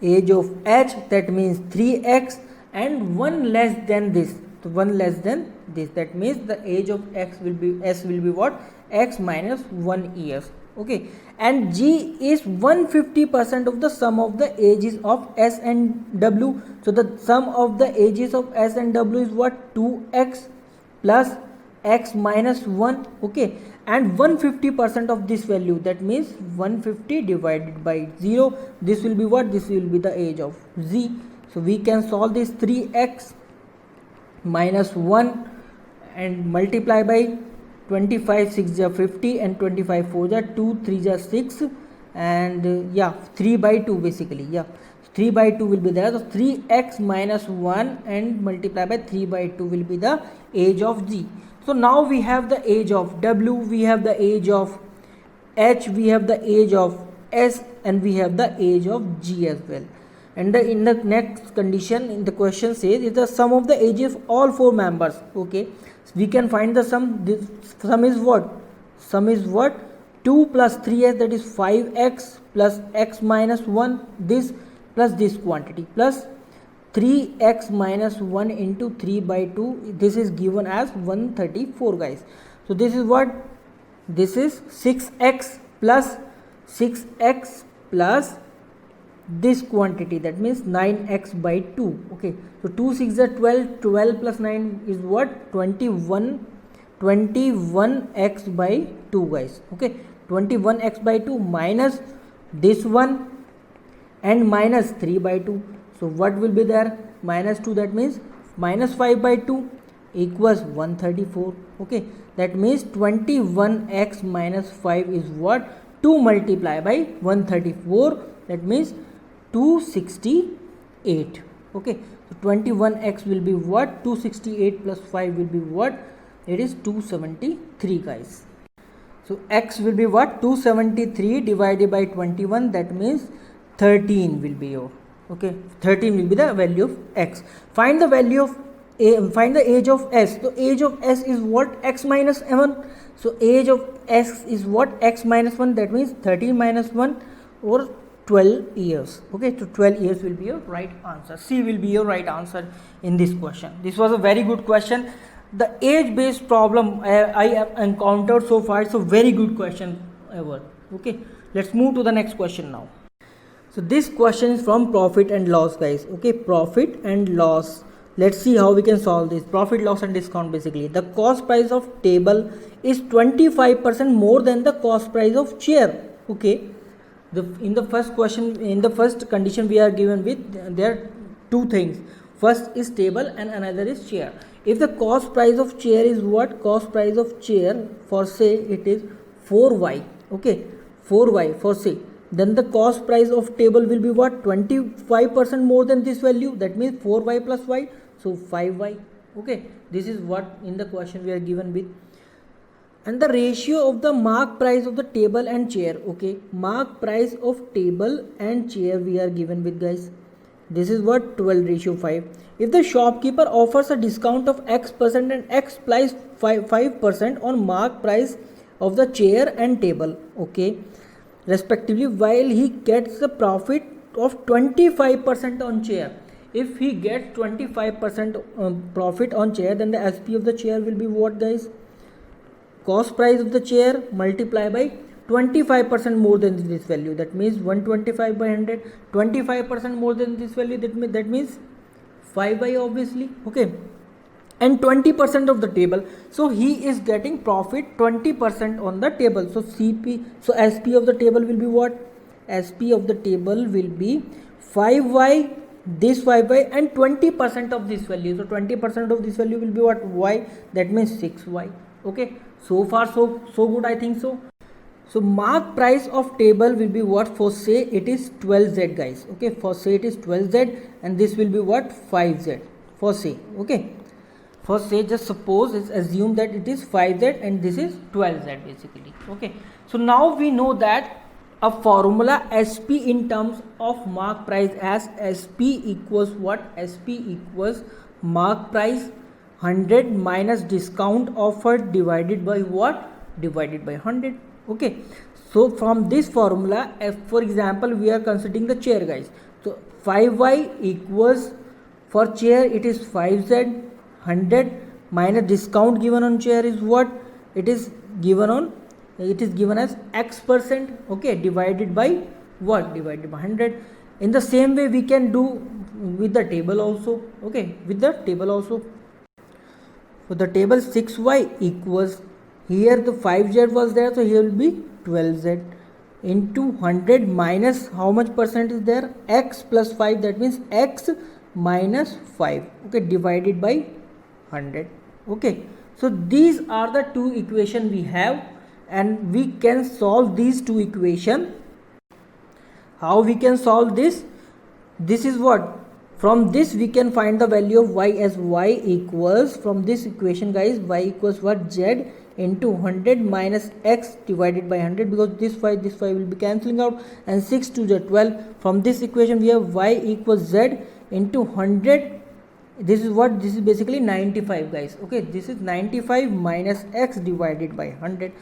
Age of H, that means 3x, and 1 less than this. So 1 less than this, that means the age of S will be what? X minus 1 years. Okay, and G is 150% of the sum of the ages of S and W. So the sum of the ages of S and W is what? 2x plus x minus 1. Okay, and 150% of this value, that means 150 divided by 0. This will be what? This will be the age of Z. So we can solve this. 3x minus 1 and multiply by 25 6 are 50, and 25 4 are 2, 3 are 6, and 3 by 2 basically. 3 by 2 will be there. So 3x minus 1 and multiply by 3 by 2 will be the age of G. So now we have the age of W, we have the age of H, we have the age of S, and we have the age of G as well. And in the next condition, in the question says is the sum of the ages of all 4 members. Okay, so we can find the sum. This sum is what? Sum is what? 2 plus 3x, that is 5x plus x minus 1. This plus this quantity plus 3x minus 1 into 3 by 2, this is given as 134 guys. So this is what, this is 6x plus this quantity, that means 9x by 2. Okay, so 2 6 are 12, 12 plus 9 is what, 21x by 2 guys. Okay, 21x by 2 minus this one and minus 3 by 2. So what will be there, minus 2, that means minus 5 by 2 equals 134. Okay, that means 21x minus 5 is what, 2 multiplied by 134, that means 268. Okay, so 21x will be what, 268 plus 5 will be what, it is 273 guys. So x will be what, 273 divided by 21, that means 13 will be your, okay, 13 will be the value of x. Find the value of find the age of s. So age of s is what, x minus 1. So age of s is what, x minus 1, that means 13 minus 1 or 12 years. Okay, so 12 years will be your right answer. C will be your right answer in this question. This was a very good question. The age based problem I have encountered so far, it's a very good question ever. Okay, let's move to the next question now. So this question is from profit and loss guys. Okay, profit and loss. Let's see how we can solve this. Profit, loss and discount basically. The cost price of table is 25% more than the cost price of chair. Okay, in the first question, in the first condition we are given with, there are two things. First is table and another is chair. If the cost price of chair is what, cost price of chair for say it is 4y. Okay, 4y for say, then the cost price of table will be what, 25% more than this value, that means 4y plus y, so 5y. Okay, this is what in the question we are given with. And the ratio of the mark price of the table and chair. Okay, mark price of table and chair we are given with guys. This is what, 12:5. If the shopkeeper offers a discount of x% and x plus 5% on mark price of the chair and table, okay, respectively, while he gets the profit of 25% on chair. If he gets 25% profit on chair, then the SP of the chair will be what guys, cost price of the chair multiplied by 25% more than this value, that means 125 by 100. 25% more than this value, that means 5y obviously. Okay, and 20% of the table, so he is getting profit 20% on the table. So CP, so SP of the table will be what, SP of the table will be 5y, this 5y and 20% of this value. So 20% of this value will be what, y, that means 6y. Okay, so far so good, I think so. So mark price of table will be what, for say it is 12z guys. Okay, for say it is 12z and this will be what, 5z for say. Okay, for say, just suppose, it's assume that it is 5z and this is 12z basically. Okay, so now we know that a formula SP in terms of mark price as SP equals what, SP equals mark price 100 minus discount offered divided by what, divided by 100. Okay, so from this formula, if for example we are considering the chair guys, so 5y equals, for chair it is 5z, 100 minus discount given on chair is what, it is given on, it is given as x%. Okay, divided by what, divided by 100. In the same way we can do with the table also. Okay, with the table also. So the table 6y equals, here the 5z was there, so here will be 12z into 100 minus how much percent is there, x plus 5, that means x minus 5. Okay, divided by 100. Okay, so these are the two equations we have and we can solve these two equations. How we can solve this? This is what, from this we can find the value of y as y equals, from this equation guys, y equals what, z into 100 minus x divided by 100, because this 5 will be cancelling out, and 6 to the 12. From this equation we have y equals z into 100. This is what, this is basically 95 guys. Okay, this is 95 minus x divided by 100.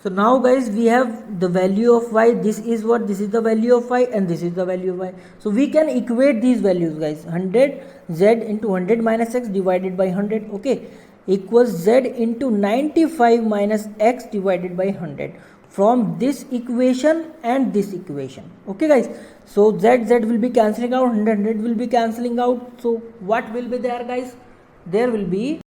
So now guys, we have the value of y. This is what? This is the value of y, and this is the value of y. So we can equate these values, guys. 100 z into 100 minus x divided by 100, okay, equals z into 95 minus x divided by 100 from this equation and this equation. Okay guys, so z will be cancelling out, 100 will be cancelling out. So what will be there, guys? There will be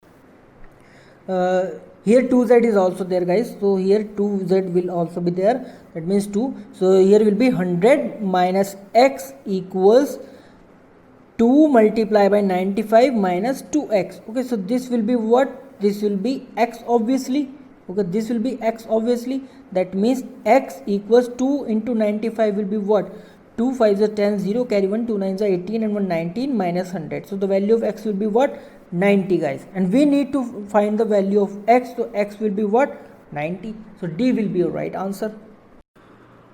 here 2z is also there, guys. So here 2z will also be there, that means 2. So here will be 100 minus x equals 2 multiplied by 95 minus 2x. Okay, so this will be what? This will be x obviously. Okay, this will be x obviously. That means x equals 2 into 95 will be what? 2 5s are 10, 0, carry 1, 2 9s are 18, and 1 19 minus 100. So the value of x will be what? 90, guys. And we need to find the value of x. So x will be what? 90. So D will be your right answer.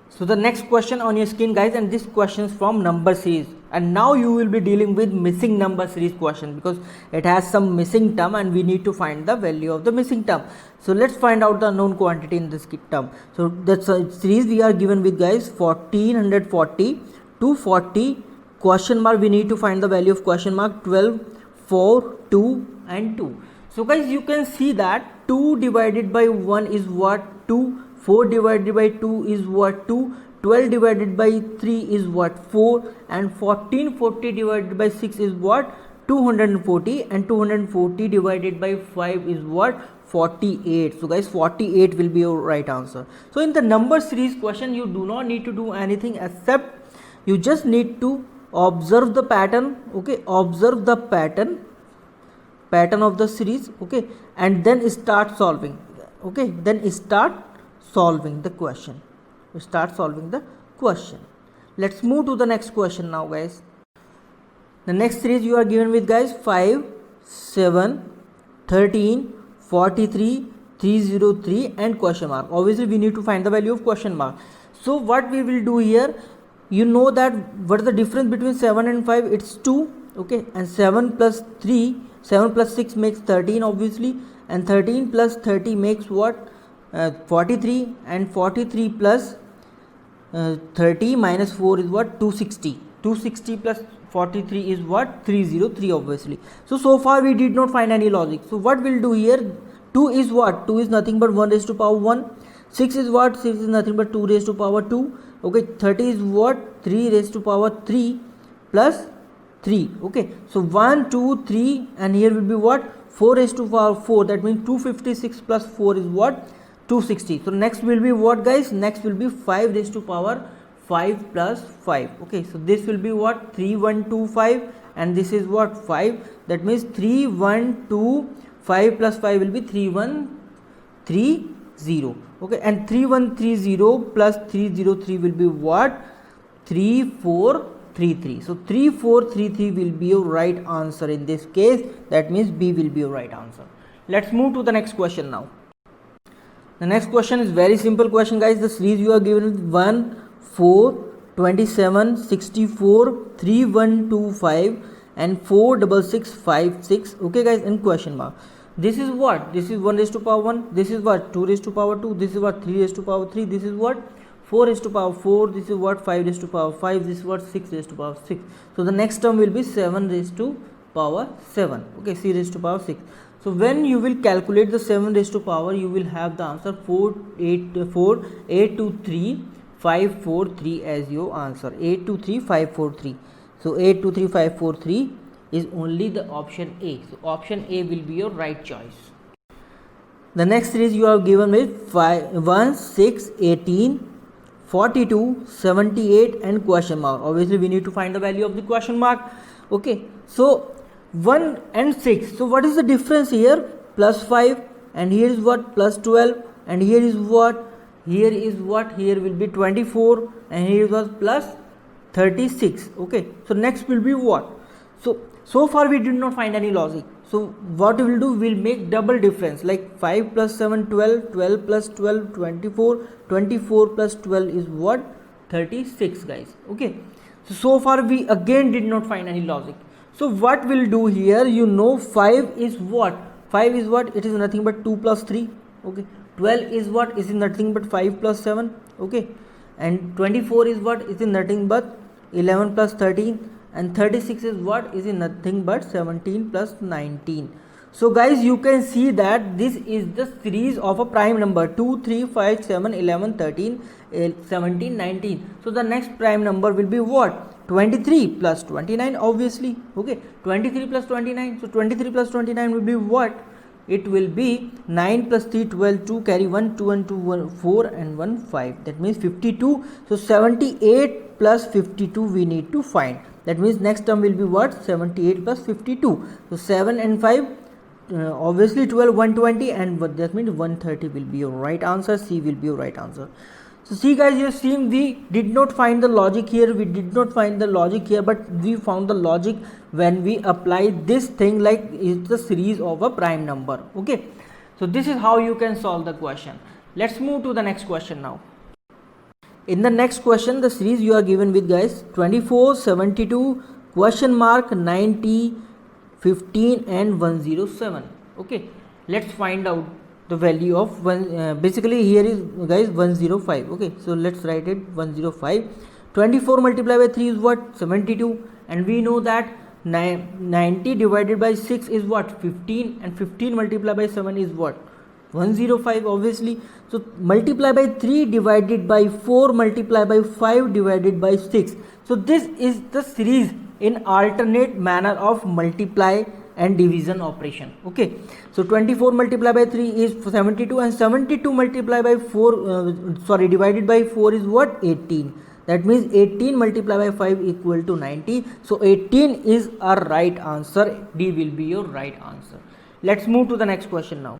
So the next question on your screen, guys, and this question is from number series, and now you will be dealing with missing number series question because it has some missing term and we need to find the value of the missing term. So let's find out the known quantity in this term. So that's a series we are given with, guys, 1440, 240, question mark, we need to find the value of question mark, 12, 4, 2 and 2. So guys, you can see that 2 divided by 1 is what? 2. 4 divided by 2 is what? 2. 12 divided by 3 is what? 4. And 1440 divided by 6 is what? 240. And 240 divided by 5 is what? 48. So guys, 48 will be your right answer. So in the number series question, you do not need to do anything except you just need to observe the pattern. Okay, observe the pattern of the series. Okay, and then start solving. Okay, then start solving the question. Start solving the question. Let's move to the next question now, guys. The next series you are given with, guys, 5, 7, 13, 43, 303 and question mark. Obviously we need to find the value of question mark. So what we will do here, you know that what is the difference between 7 and 5? It's 2. Okay, and 7 plus 6 makes 13 obviously, and 13 plus 30 makes what? 43, and 43 plus 30 minus 4 is what? 260. 260 plus 43 is what? 303 obviously. So far we did not find any logic. So what we'll do here, 2 is what? 2 is nothing but 1 raised to power 1. 6 is what? 6 is nothing but 2 raised to power 2. Okay, 30 is what? 3 raised to power 3 plus 3. Okay, so 1, 2, 3, and here will be what? 4 raised to power 4. That means 256 plus 4 is what? 260. So next will be what, guys? Next will be 5 raised to power 5 plus 5. Okay, so this will be what? 3125, and this is what? 5. That means 3125 plus 5 will be 3130. Okay, and 3130 plus 303 will be what? 3433. So 3433 will be your right answer in this case. That means B will be your right answer. Let's move to the next question now. The next question is very simple question, guys. The series you are given with 1, 4, 27, 64, 3125 and 46656. Okay guys, and question mark. This is what? This is 1 raised to power 1. This is what? 2 raised to power 2. This is what? 3 raised to power 3. This is what? 4 raised to power 4. This is what? 5 raised to power 5. This is what? 6 raised to power 6. So the next term will be 7 raised to power 7. Okay, 3 raised to power 6. So when you will calculate the 7 raised to power, you will have the answer 823,543 as your answer. 823,543. So 823,543 is only the option A. So option A will be your right choice. The next series you are given with 1, 6, 18, 42, 78 and question mark. Obviously we need to find the value of the question mark. Okay, so 1 and 6. So what is the difference here? Plus 5, and here is what? Plus 12, and here is what? Here is what? Here will be 24, and here was plus 36. Okay, so next will be what? So far we did not find any logic. So what we will do, we will make double difference, like 5 plus 7 12, 12 plus 12 24, 24 plus 12 is what? 36 guys. Okay, so far we again did not find any logic. So what we'll do here, you know 5 is what? 5 is what? It is nothing but 2 plus 3. Okay, 12 is what? Is nothing but 5 plus 7. Okay, and 24 is what? Is nothing but 11 plus 13, and 36 is what? Is nothing but 17 plus 19. So guys, you can see that this is the series of a prime number 2, 3, 5, 7, 11, 13, 17, 19. So the next prime number will be what? 23 plus 29, obviously. Okay, 23 plus 29. So 23 plus 29 will be what? It will be 9 plus 3, 12, 2, carry 1, 2 and 2, 1, 4 and 1, 5. That means 52. So 78 plus 52 we need to find. That means next term will be what? 78 plus 52. So 7 and 5. Obviously 12, 120, and what that means 130 will be your right answer. C will be your right answer. So see guys, you have seen we did not find the logic here, but we found the logic when we apply this thing like it's the series of a prime number. Okay, so this is how you can solve the question. Let's move to the next question now. In the next question, the series you are given with guys 24, 72, question mark 90, 15 and 107. Okay, let's find out the value of one. Basically here is guys 105. Okay, so let's write it 105. 24 multiplied by 3 is what? 72, and we know that 90 divided by 6 is what? 15, and 15 multiplied by 7 is what? 105, obviously. So multiply by 3 divided by 4 multiply by 5 divided by 6. So this is the series in alternate manner of multiply and division operation. Okay, so 24 multiplied by 3 is 72, and 72 multiplied by 4 divided by 4 is what? 18. That means 18 multiplied by 5 equal to 90. So 18 is our right answer. D will be your right answer. Let's move to the next question now.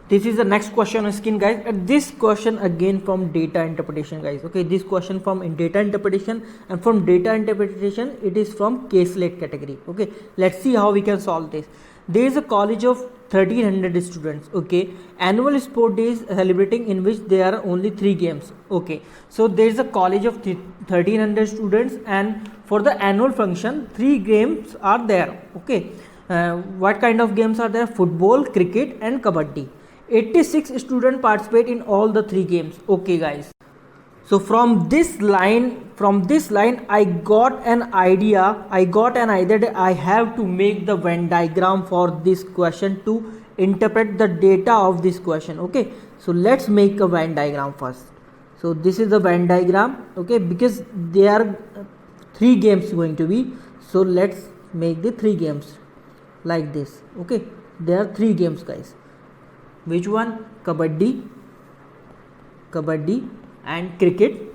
This is the next question on screen guys, and this question again from data interpretation guys. Okay, this question from data interpretation, and from data interpretation it is from K-slate category. Okay, let's see how we can solve this. There is a college of 1300 students. Okay, annual sport day is celebrating in which there are only 3 games. Okay, so there is a college of 1300 students, and for the annual function 3 games are there. Okay, what kind of games are there? Football, cricket and kabaddi. 86 students participate in all the 3 games. Okay guys, so from this line I got an idea that I have to make the Venn diagram for this question to interpret the data of this question. Okay, so let's make a Venn diagram first. So this is the Venn diagram. Okay, because there are 3 games going to be, so let's make the 3 games like this. Okay, there are 3 games guys. Which one? Kabaddi and cricket.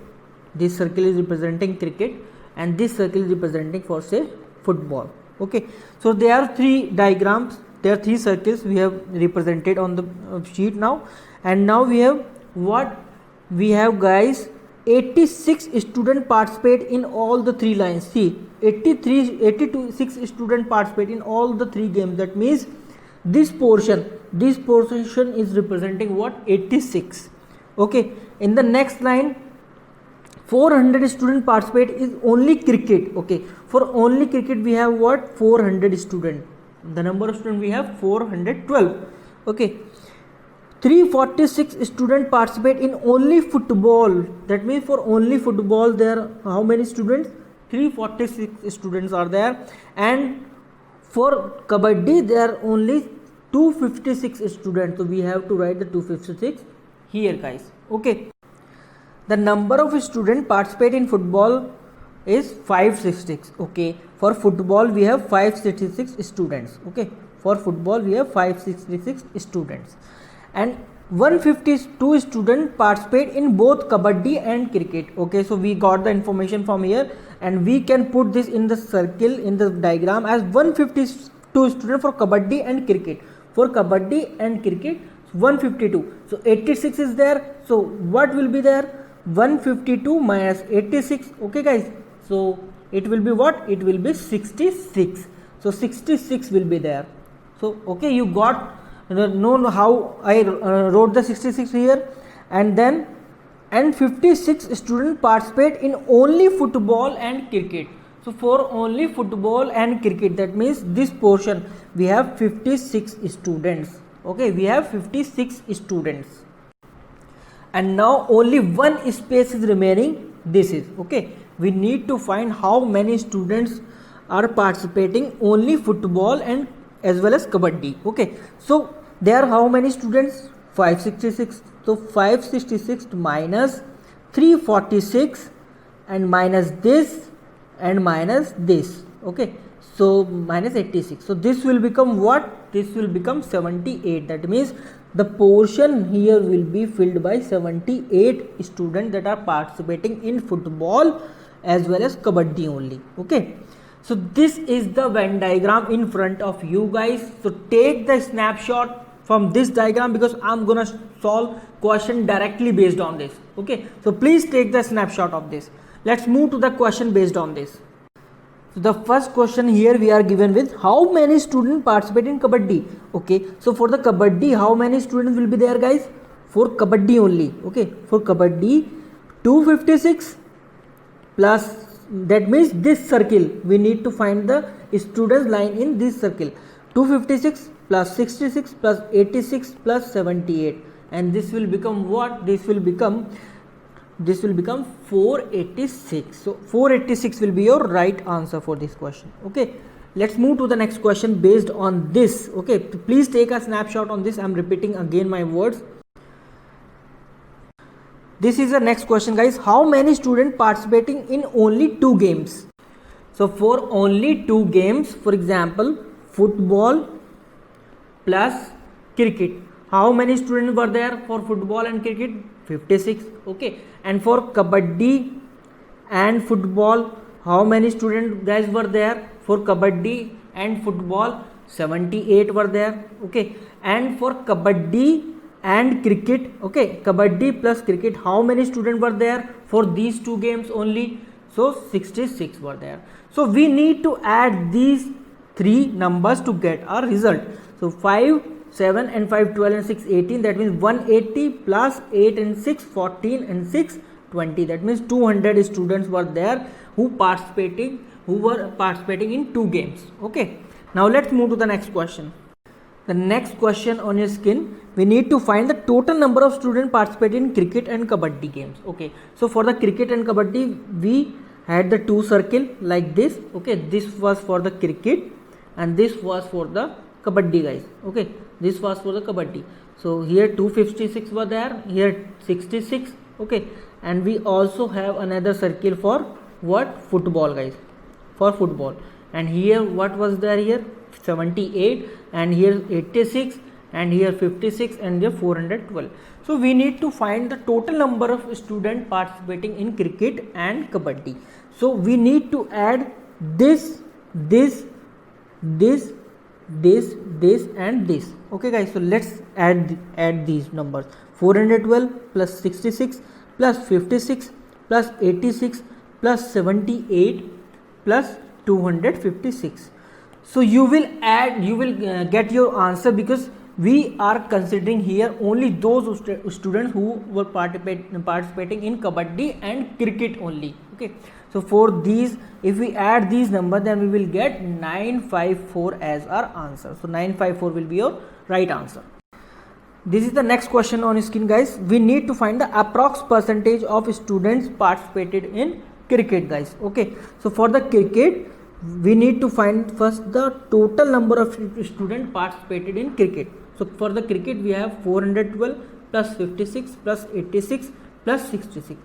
This circle is representing cricket, and this circle is representing for say football. Okay, so there are 3 diagrams, there are 3 circles we have represented on the sheet now, and now we have what? We have guys 86 students participate in all the 3 lines. See, 86 students participate in all the 3 games. That means this portion is representing what? 86. Okay, in the next line 400 students participate is only cricket. Okay, for only cricket we have what? 400 students. The number of students we have 412. Okay, 346 students participate in only football. That means for only football there are how many students? 346 students are there, and for kabaddi there are only 256 students. So we have to write the 256 here guys. Okay, the number of students participate in football is 566. Okay, for football we have 566 students. Okay, for football we have 566 students, and 152 students participate in both kabaddi and cricket. Okay, so we got the information from here, and we can put this in the circle in the diagram as 152 students for kabaddi and cricket. For kabaddi and cricket 152. So 86 is there. So what will be there? 152 minus 86. Okay guys, so it will be what? It will be 66. So 66 will be there. So okay, you got know how I wrote the 66 here, and then 56 students participate in only football and cricket. So for only football and cricket, that means this portion we have 56 students. Okay, we have 56 students. and now only one space is remaining. This is okay. We need to find how many students are participating only football and as well as kabaddi. Okay, so there are how many students? 566. So 566 minus 346 and minus this and minus this. Okay, so minus 86. So this will become what? This will become 78. That means the portion here will be filled by 78 students that are participating in football as well as kabaddi only. Okay, so this is the Venn diagram in front of you guys. So take the snapshot from this diagram because I'm gonna solve question directly based on this. Okay, so please take the snapshot of this. Let's move to the question based on this. So the first question here we are given with how many students participate in kabaddi. Okay, so for the kabaddi, how many students will be there, guys? For kabaddi only. Okay, for kabaddi 256 plus, that means this circle, we need to find the students lying in this circle. 256 plus 66 plus 86 plus 78, and this will become what? This will become 486. So 486 will be your right answer for this question. Okay, let's move to the next question based on this. Okay, please take a snapshot on this. I'm repeating again my words. This is the next question, guys. How many students participating in only 2 games? So for only 2 games, for example, football plus cricket, how many students were there for football and cricket? 56. Okay, and for kabaddi and football, how many students guys were there for kabaddi and football? 78 were there. Okay, and for kabaddi and cricket, okay, kabaddi plus cricket, how many students were there for these 2 games only? So 66 were there. So we need to add these 3 numbers to get our result. So 5, 7 and 5, 12 and 6, 18. That means 180 plus 8 and 6, 14 and 6, 20. That means 200 students were there who were participating in 2 games. Okay. Now let's move to the next question. The next question on your screen, we need to find the total number of students participating in cricket and kabaddi games. Okay. So for the cricket and kabaddi, we had the 2 circle like this. Okay. This was for the cricket and this was for the kabaddi, guys. Okay, this was for the kabaddi. So here 256 were there, here 66. Okay, and we also have another circle for what? Football, guys, for football. And here what was there? Here 78 and here 86 and here 56 and here 412. So we need to find the total number of students participating in cricket and kabaddi. So we need to add this and this. Okay, guys, so let's add these numbers. 412 plus 66 plus 56 plus 86 plus 78 plus 256. So you will get your answer because we are considering here only those students who were participating in kabaddi and cricket only. Okay, so for these, if we add these numbers, then we will get 954 as our answer. So 954 will be your right answer. This is the next question on screen, guys. We need to find the approx percentage of students participated in cricket, guys. Okay, so for the cricket, we need to find first the total number of students participated in cricket. So for the cricket, we have 412 plus 56 plus 86 plus 66.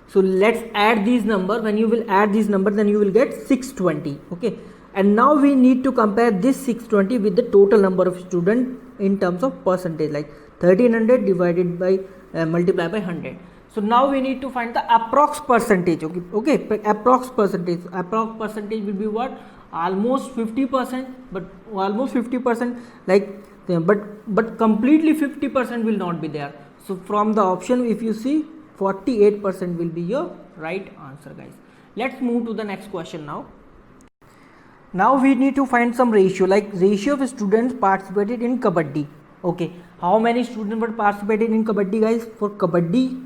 So let's add these numbers. When you will add these numbers, then you will get 620. Okay, and now we need to compare this 620 with the total number of students in terms of percentage, like 1300 divided by multiply by 100. So now we need to find the approx percentage. Okay, approx percentage will be what? Almost 50%, but almost 50%, like, but completely 50% will not be there. So from the option, if you see, 48% will be your right answer, guys. Let's move to the next question now. Now we need to find some ratio, like ratio of students participated in kabaddi. Okay, how many students were participated in kabaddi, guys? For kabaddi,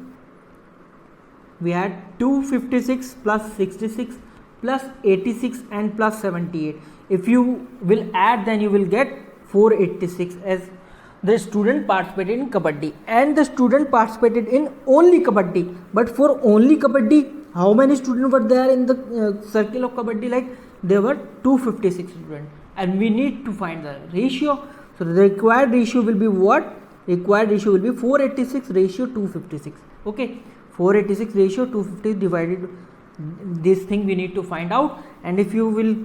we had 256 plus 66 plus 86 and plus 78. If you will add, then you will get 486 as the student participated in kabaddi, and the student participated in only kabaddi. But for only kabaddi, how many students were there in the circle of kabaddi? Like there were 256 students, and we need to find the ratio. So the required ratio will be what? Required ratio will be 486 ratio 256. Okay, 486 ratio 250 divided, this thing we need to find out. And if you will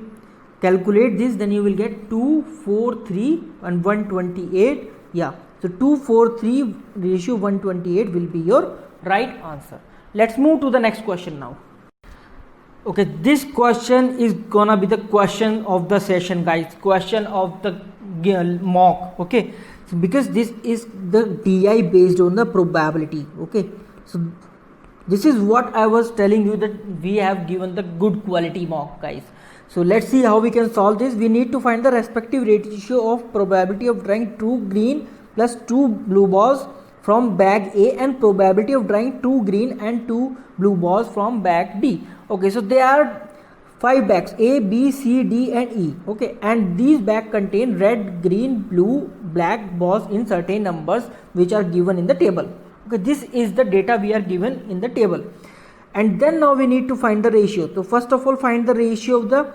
calculate this, then you will get 243 and 128. Yeah, so 243 ratio 128 will be your right answer. Let's move to the next question now. Okay, this question is gonna be the question of the session, guys, question of the mock. Okay, so because this is the DI based on the probability. Okay, so this is what I was telling you, that we have given the good quality mock, guys. So let's see how we can solve this. We need to find the respective ratio of probability of drawing 2 green plus 2 blue balls from bag A and probability of drawing 2 green and 2 blue balls from bag D. Okay, so there are 5 bags A, B, C, D and E. Okay, and these bags contain red, green, blue, black balls in certain numbers which are given in the table. Okay, this is the data we are given in the table. And then now we need to find the ratio. So first of all, find the ratio of the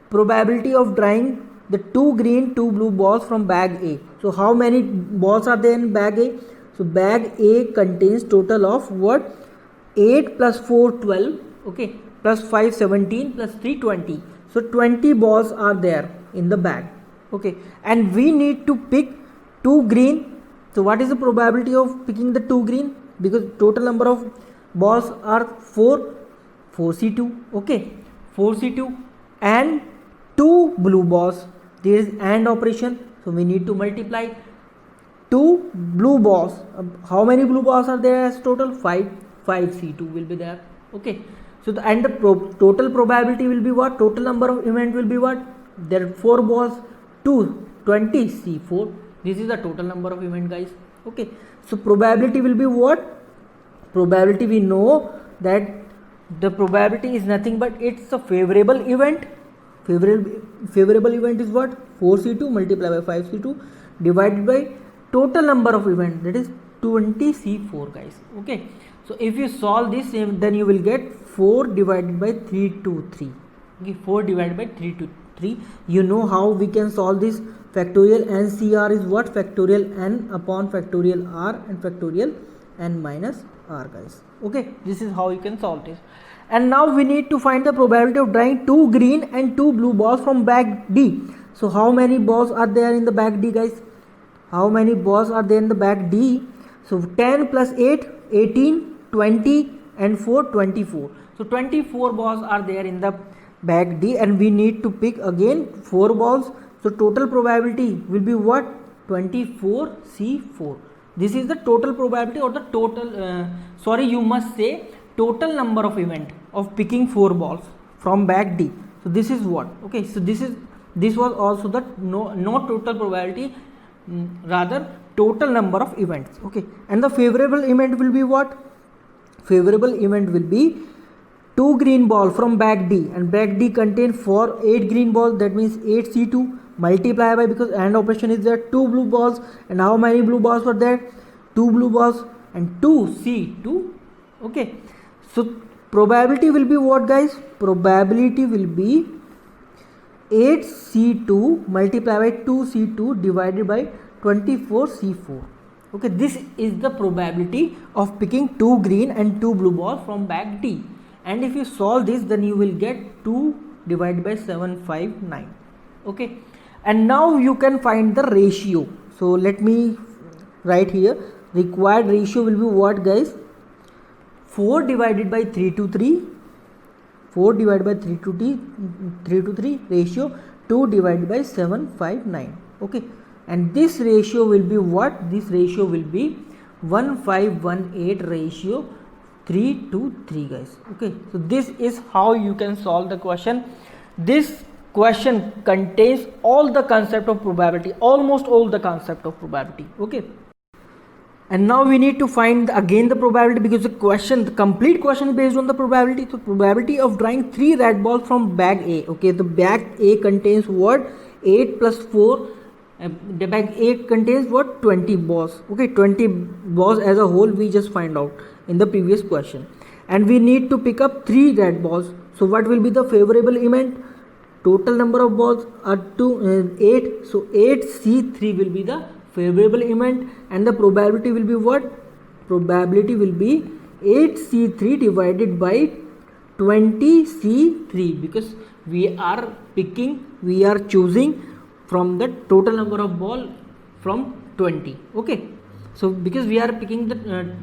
probability of drawing the 2 green 2 blue balls from bag A. So how many balls are there in bag A? So bag A contains total of what? 8 plus 4 12, okay, plus 5 17 plus 3 20. So 20 balls are there in the bag. Okay, and we need to pick 2 green. So what is the probability of picking the 2 green? Because total number of balls are 4C2, okay, 4C2, and 2 blue balls. There is AND operation, so we need to multiply 2 blue balls. How many blue balls are there as total? 5C2 will be there. Okay, so the and the total probability will be what? Total number of event will be what? There are 4 balls, 20C4. This is the total number of event, guys. Okay, so probability will be what? Probability, we know that the probability is nothing but it's a favorable event. Favorable event is what? 4C2 multiplied by 5C2 divided by total number of events, that is 20C4, guys. Okay, so if you solve this, then you will get 4 divided by 323. Okay, 4 divided by 323. You know how we can solve this? Factorial NCR is what? Factorial n upon factorial r and factorial n minus r, guys. Okay, this is how you can solve this. And now we need to find the probability of drawing 2 green and 2 blue balls from bag D. So how many balls are there in the bag D, guys? How many balls are there in the bag D? So 10 plus 8 18, 20 and 4 24. So 24 balls are there in the bag D, and we need to pick again 4 balls. So total probability will be what? 24C4. This is the total probability, or the total you must say total number of event of picking 4 balls from bag D. So this is what? Okay, so this was also the not total probability, rather total number of events. Okay, and the favorable event will be what? Favorable event will be 2 green ball from bag D, and bag D contain 8 green balls, that means 8C2 multiply by, because AND operation is there, 2 blue balls. And how many blue balls were there? 2 blue balls and 2C2. Okay, so probability will be what, guys? Probability will be 8C2 multiplied by 2C2 divided by 24C4. Okay, this is the probability of picking 2 green and 2 blue balls from bag D. And if you solve this, then you will get 2 divided by 759. Okay, and now you can find the ratio. So let me write here. Required ratio will be what, guys? 4 divided by 3 to 3. 4 divided by 3 to 3 ratio 2 divided by 759. Okay, and this ratio will be what? This ratio will be 1518 ratio 3 to 3, guys. Okay, so this is how you can solve the question. This question contains all the concept of probability, almost all the concept of probability. Okay, and now we need to find again the probability, because the complete question is based on the probability. So probability of drawing 3 red balls from bag A. Okay, the bag A contains what? 8 plus 4 The bag A contains what? 20 balls. Okay, 20 balls as a whole we just find out in the previous question. And we need to pick up 3 red balls. So what will be the favorable event? Total number of balls are 8. So 8C3 will be the favorable event, and the probability will be what? Probability will be 8C3 divided by 20C3, because we are choosing from the total number of ball from 20. Okay, so because we are picking the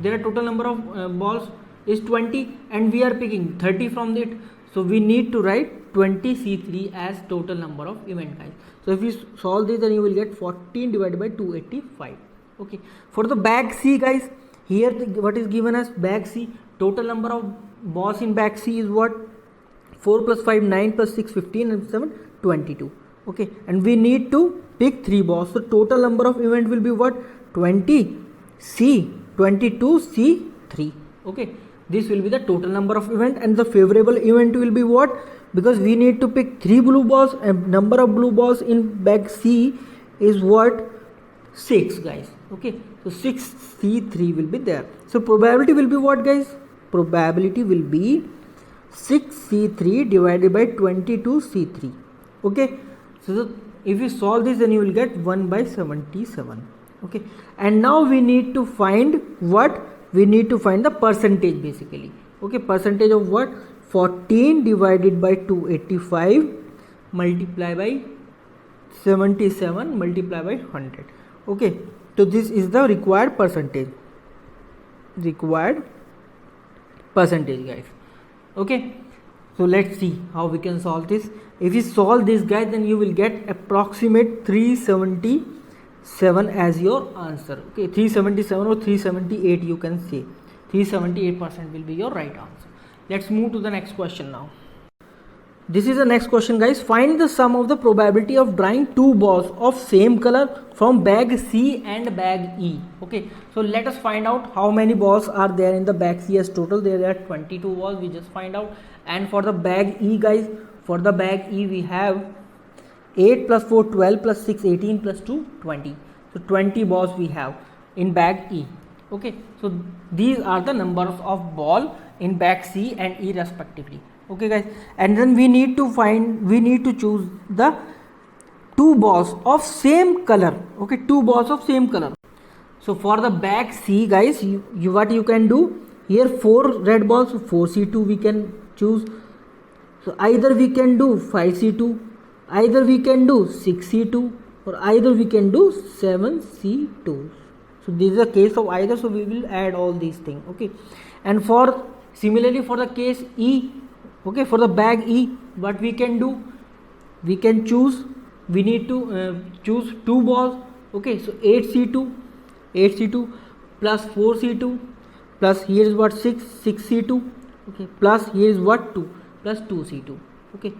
their total number of balls is 20 and we are picking 30 from it, so we need to write 20C3 as total number of event, guys. So if you solve this, then you will get 14 divided by 285. Okay, for the bag C, guys, here what is given as bag C, total number of balls in bag C is what? 4 plus 5 9 plus 6 15 and 7 22. Okay, and we need to pick 3 balls, so total number of event will be what? 20C 22C3. Okay, this will be the total number of event, and the favorable event will be what? Because we need to pick 3 blue balls, and number of blue balls in bag C is what? 6, guys. Okay, so 6C3 will be there. So probability will be what, guys? Probability will be 6C3 divided by 22C3. Okay, so if you solve this, then you will get 1 by 77. Okay, and now we need to find what? We need to find the percentage, basically. Okay, percentage of what? 14 divided by 285 multiply by 77 multiply by 100. Okay, so this is the required percentage, guys. Okay, so let's see how we can solve this. If you solve this, guys, then you will get approximate 377 as your answer. Okay, 377 or 378, you can say 378% will be your right answer. Let's move to the next question now. This is the next question, guys. Find the sum of the probability of drawing 2 balls of same color from bag C and bag E. Okay, so let us find out how many balls are there in the bag C as total. There are 22 balls, we just find out. And for the bag E, guys, for the bag E we have 8 plus 4 12 plus 6 18 plus 2 20. So 20 balls we have in bag E. Okay, so these are the numbers of ball in bag C and E respectively. Okay, guys, and then we need to choose the 2 balls of same color. Okay, 2 balls of same color. So for the bag C, guys, what you can do here, 4 red balls, 4C2 we can choose. So either we can do 5C2, either we can do 6C2, or either we can do 7C2. So this is the case of either, so we will add all these things. Okay, and for similarly for the case E, okay, for the bag E, what we can do, we need to choose 2 balls. Okay, so 8C2 plus 4C2 plus here is what? 6C2. Okay, plus here is what? 2 plus 2C2. Okay,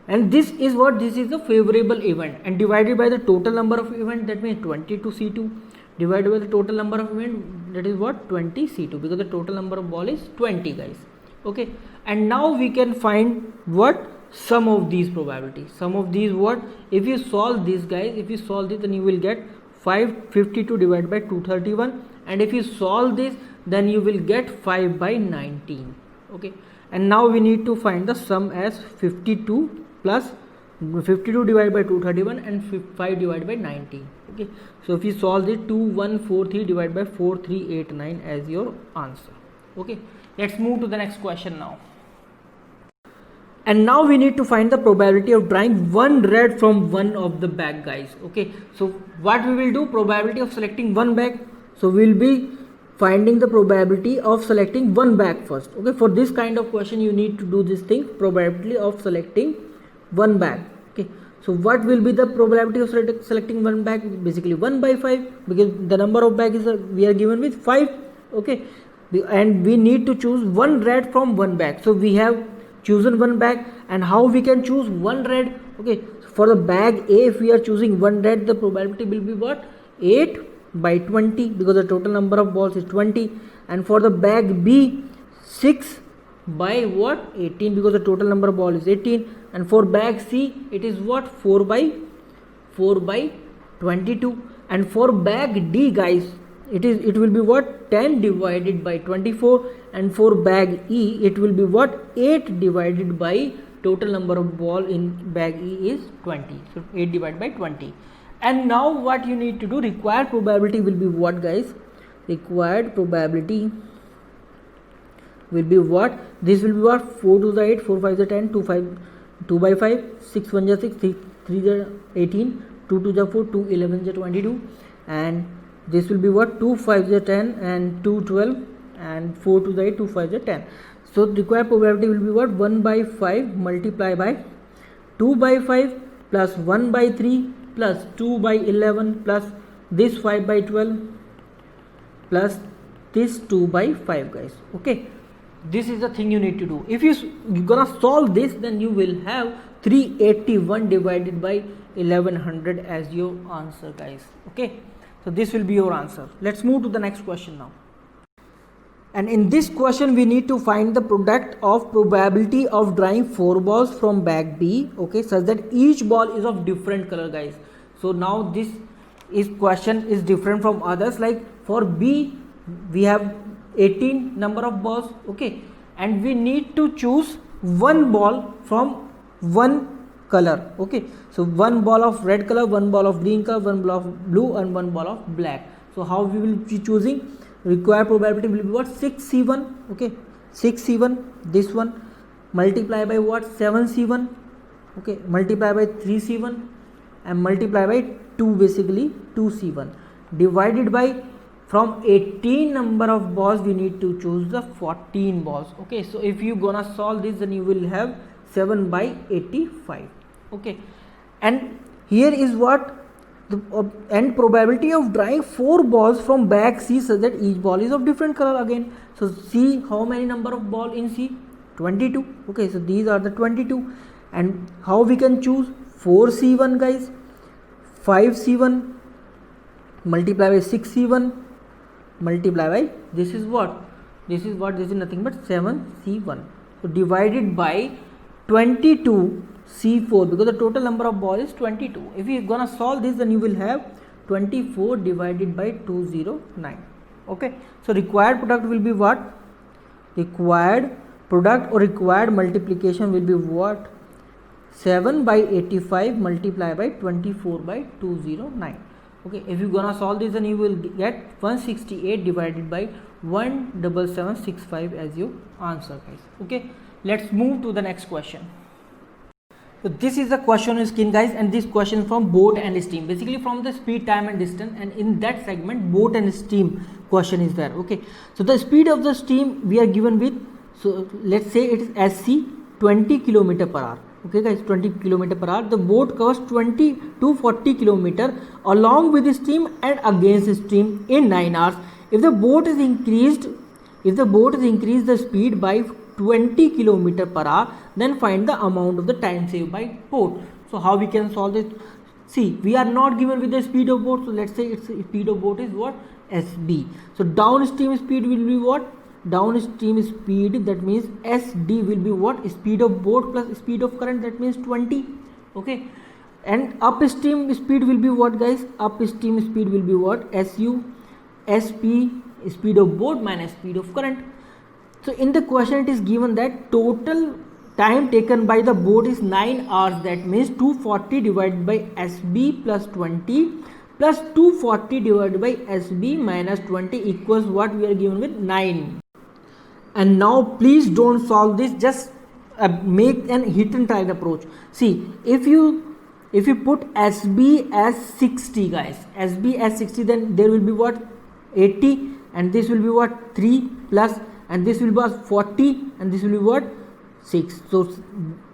and this is what? This is the favorable event, and divided by the total number of event, that means 22C2 divided by the total number of event, that is what? 20C2, because the total number of ball is 20, guys. Okay, and now we can find what? Sum of these probabilities. Sum of these what? If you solve this, guys, if you solve this, then you will get 552 divided by 231, and if you solve this, then you will get 5 by 19. Okay, and now we need to find the sum as 52 plus 52 divided by 231 and 5 divided by 19. Okay, so if you solve it, 2143 divided by 4389 as your answer. Okay, let's move to the next question now. And now we need to find the probability of drawing 1 red from one of the bag, guys. Okay, so what we will do, probability of selecting one bag. So we will be finding the probability of selecting one bag first. Okay, for this kind of question you need to do this thing, probability of selecting one bag. Okay, so what will be the probability of selecting one bag? Basically 1 by 5, because the number of bags we are given with 5. Okay, and we need to choose 1 red from one bag. So we have chosen one bag, and how we can choose 1 red? Okay, for the bag A, if we are choosing 1 red, the probability will be what? 8 by 20, because the total number of balls is 20. And for the bag B, 6 by what? 18, because the total number of ball is 18. And for bag C, it is what? 4 by 22. And for bag D guys, it will be what, 10 divided by 24. And for bag E it will be what, 8 divided by total number of ball in bag E is 20. So 8 divided by 20. And now what you need to do, required probability will be what guys, required probability will be what, this will be what, 4 to the 8, 4 5 the 10, 2 by 5, 6 1 ja 6, 3 ja 18, 2 2 ja 4, 2 11 ja 22, and this will be what, 2 5 ja 10, and 2 12, and 4 to the 8, 2 5 ja 10. So required probability will be what, 1 by 5 multiplied by 2 by 5 plus 1 by 3 plus 2 by 11 plus this 5 by 12 plus this 2 by 5 guys. Okay, this is the thing you need to do. If you're gonna solve this, then you will have 381 divided by 1100 as your answer guys. Okay, so this will be your answer. Let's move to the next question now. And in this question we need to find the product of probability of drawing 4 balls from bag B, okay, such that each ball is of different color guys. So now this question is different from others. Like for B we have 18 number of balls, okay, and we need to choose one ball from one color, okay. So one ball of red color, one ball of green color, one ball of blue, and one ball of black. So how we will be choosing? Required probability will be what, 6C1, okay, 6C1, this one multiply by what, 7C1, okay, multiply by 3C1, and multiply by 2, basically 2C1, divided by, from 18 number of balls we need to choose the 14 balls, okay. So if you gonna solve this, then you will have 7 by 85, okay. And here is what the and probability of drawing 4 balls from bag C such that each ball is of different color again. So see how many number of ball in C, 22, okay. So these are the 22. And how we can choose? 4C1 guys, 5C1 multiply by 6C1 multiply by, this is what, this is nothing but 7C1. So divided by 22C4, because the total number of ball is 22. If you gonna solve this, then you will have 24 divided by 209, okay. So required product will be what, required product or required multiplication will be what, 7 by 85 multiplied by 24 by 209, okay. If you gonna solve this, then you will get 168 divided by 17765 as your answer guys, okay. Let's move to the next question. So this is the question on screen guys, and this question from boat and steam, basically from the speed, time and distance, and in that segment boat and steam question is there, okay. So the speed of the steam we are given with, so let's say it is SC 20 km per hour, okay guys, 20 km per hour. The boat covers 20 to 40 km along with the steam and against steam in 9 hours. If the boat is increased the speed by 20 km per hour, then find the amount of the time saved by boat. So how we can solve this? See, we are not given with the speed of boat, so let's say its speed of boat is what, SB. So downstream speed will be what, downstream speed, that means SD will be what, speed of boat plus speed of current, that means 20, okay. And upstream speed will be what guys, upstream speed will be what, SU, SP, speed of boat minus speed of current. So in the question it is given that total time taken by the boat is 9 hours, that means 240 divided by SB plus 20 plus 240 divided by SB minus 20 equals what, we are given with 9. And now please don't solve this, just make an hit and try approach. See, if you put SB as 60 guys, SB as 60, then there will be what, 80, and this will be what, 3 plus, and this will be what, 40, and this will be what, 6. So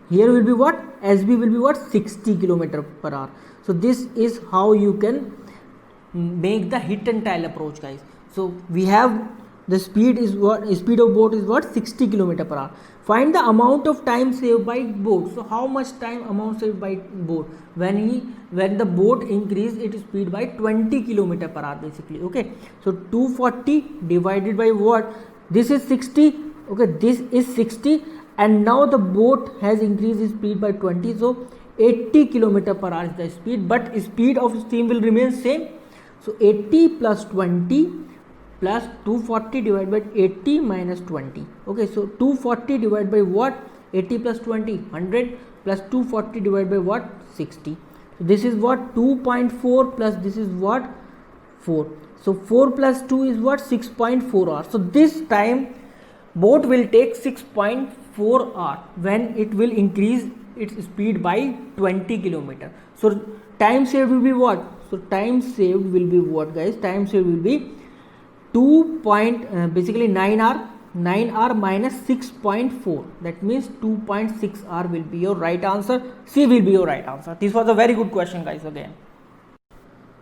here will be what, SB will be what, 60 km per hour. So this is how you can make the hit and tail approach guys. So we have the speed is what, speed of boat is what, 60 km per hour. Find the amount of time saved by boat. So how much time amount saved by boat? When the boat increase its speed by 20 km per hour basically, okay. So 240 divided by what, this is 60, okay, this is 60, and now the boat has increased its speed by 20, so 80 kilometer per hour is the speed, but speed of steam will remain same. So 80 plus 20 plus 240 divided by 80 minus 20. Okay, so 240 divided by what? 80 plus 20, 100 plus 240 divided by what? 60. So this is what? 2.4 plus this is what? 4. So 4 plus 2 is what? 6.4 hours. So this time boat will take 6.4 hours when it will increase its speed by 20 kilometer. So time saved will be what? So time saved will be what, guys? Time saved will be basically 9 hour. 9 hour minus 6.4, that means 2.6 hour will be your right answer. C will be your right answer. This was a very good question, guys, again.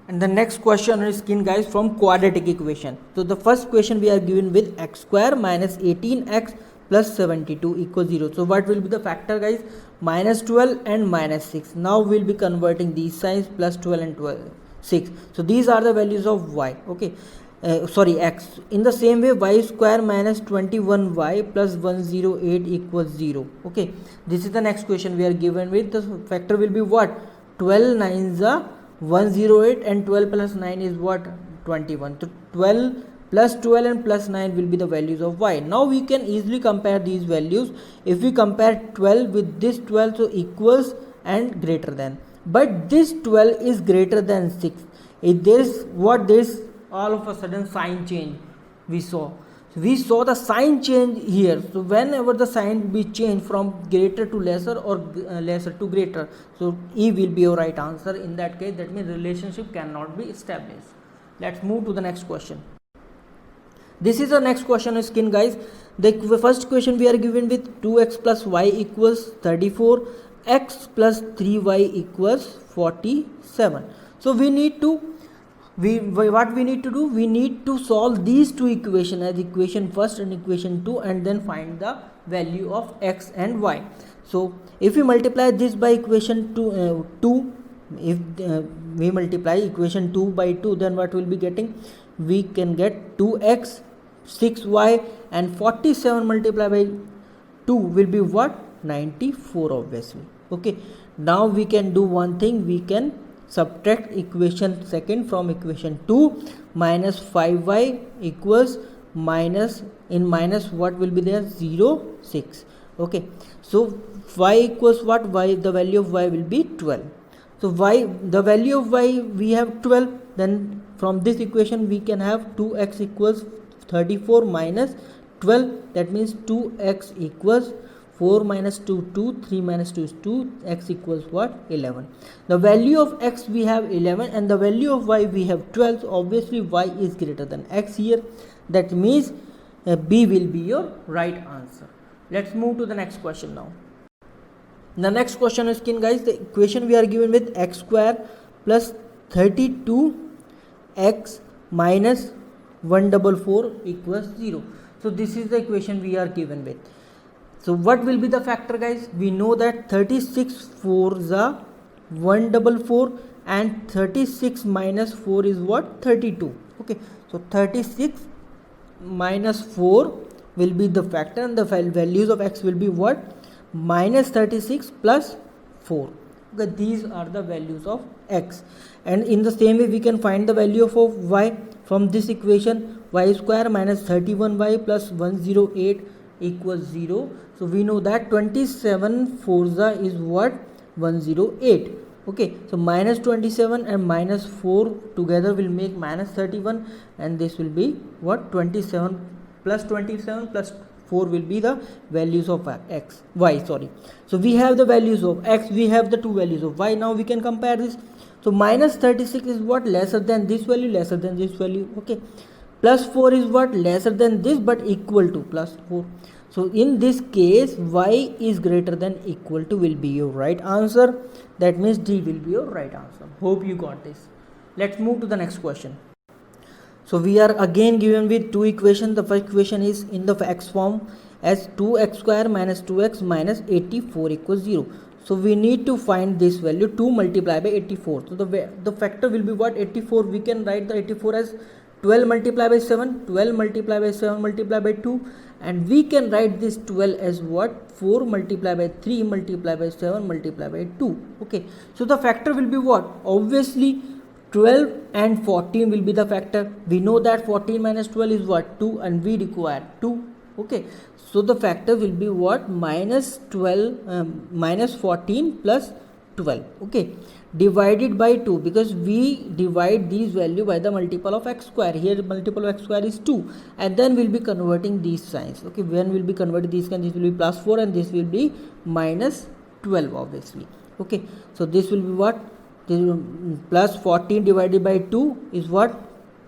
And the next question is guys from quadratic equation. So the first question we are given with x square minus 18x plus 72 equals 0. So what will be the factor, guys? Minus 12 and minus 6. Now we'll be converting these signs, plus 12 and 6. So these are the values of y. Okay. X. In the same way, y square minus 21y plus 108 equals 0. Okay, this is the next question we are given with. The factor will be what? 12 9s are 108 and 12 plus 9 is what? 21. So 12 plus 12 and plus 9 will be the values of y. Now we can easily compare these values. If we compare 12 with this 12, so equals and greater than. But this 12 is greater than 6. If there is what? This all of a sudden sign change we saw. So we saw the sign change here. So whenever the sign will be changed from greater to lesser or lesser to greater, so E will be your right answer. In that case, that means relationship cannot be established. Let's move to the next question. This is the next question skin, guys. The first question we are given with 2x plus y equals 34, x plus 3y equals 47. So we need to what we need to do, we need to solve these two equations as equation first and equation 2, and then find the value of x and y. So if we multiply this by equation 2, if we multiply equation 2 by 2, then what will be getting? We can get 2x, 6y, and 47 multiplied by 2 will be what? 94, obviously. Okay, now we can do one thing. We can subtract equation second from equation 2. Minus 5y equals minus, in minus what will be there? 0, 6. Okay, so y equals what? Y, the value of y will be 12. So y, the value of y we have 12. Then from this equation we can have 2x equals 34 minus 12. That means 2x equals 4 minus 2, 2, 3 minus 2 is 2, x equals what? 11. The value of x we have 11 and the value of y we have 12. So obviously y is greater than x here. That means B will be your right answer. Let's move to the next question now. The next question is, guys, the equation we are given with x square plus 32x minus 144 equals 0. So this is the equation we are given with. So what will be the factor, guys? We know that 36 4s are 144 and 36 minus 4 is what? 32. Okay, so 36 minus 4 will be the factor and the values of x will be what? Minus 36 plus 4. Okay, these are the values of x. And in the same way we can find the value of y from this equation. Y square minus 31y plus 108 equals 0. So we know that 27 4s is what? 108. Okay, so minus 27 and minus 4 together will make minus 31, and this will be what? 27 plus 27 plus 4 will be the values of y. So we have the values of x, we have the two values of y. Now we can compare this. So minus 36 is what? Lesser than this value, lesser than this value. Okay, plus 4 is what? Lesser than this but equal to plus 4. So in this case y is greater than equal to will be your right answer. That means D will be your right answer. Hope you got this. Let's move to the next question. So we are again given with two equations. The first equation is in the x form as 2x square minus 2x minus 84 equals 0. So we need to find this value, 2 multiplied by 84. So the factor will be what? 84. We can write the 84 as 12 multiplied by 7, 12 multiplied by 7 multiplied by 2, and we can write this 12 as what? 4 multiplied by 3 multiplied by 7 multiplied by 2. Okay, so the factor will be what? Obviously 12 and 14 will be the factor. We know that 14 minus 12 is what? 2, and we require 2. Okay, so the factor will be what? Minus 12 minus 14 plus 12. Okay, divided by 2, because we divide these value by the multiple of x square. Here the multiple of x square is 2, and then we'll be converting these signs. Okay, when we'll be converting these signs, this will be plus 4 and this will be minus 12 obviously. Okay, so this will be what? This will plus 14 divided by 2 is what?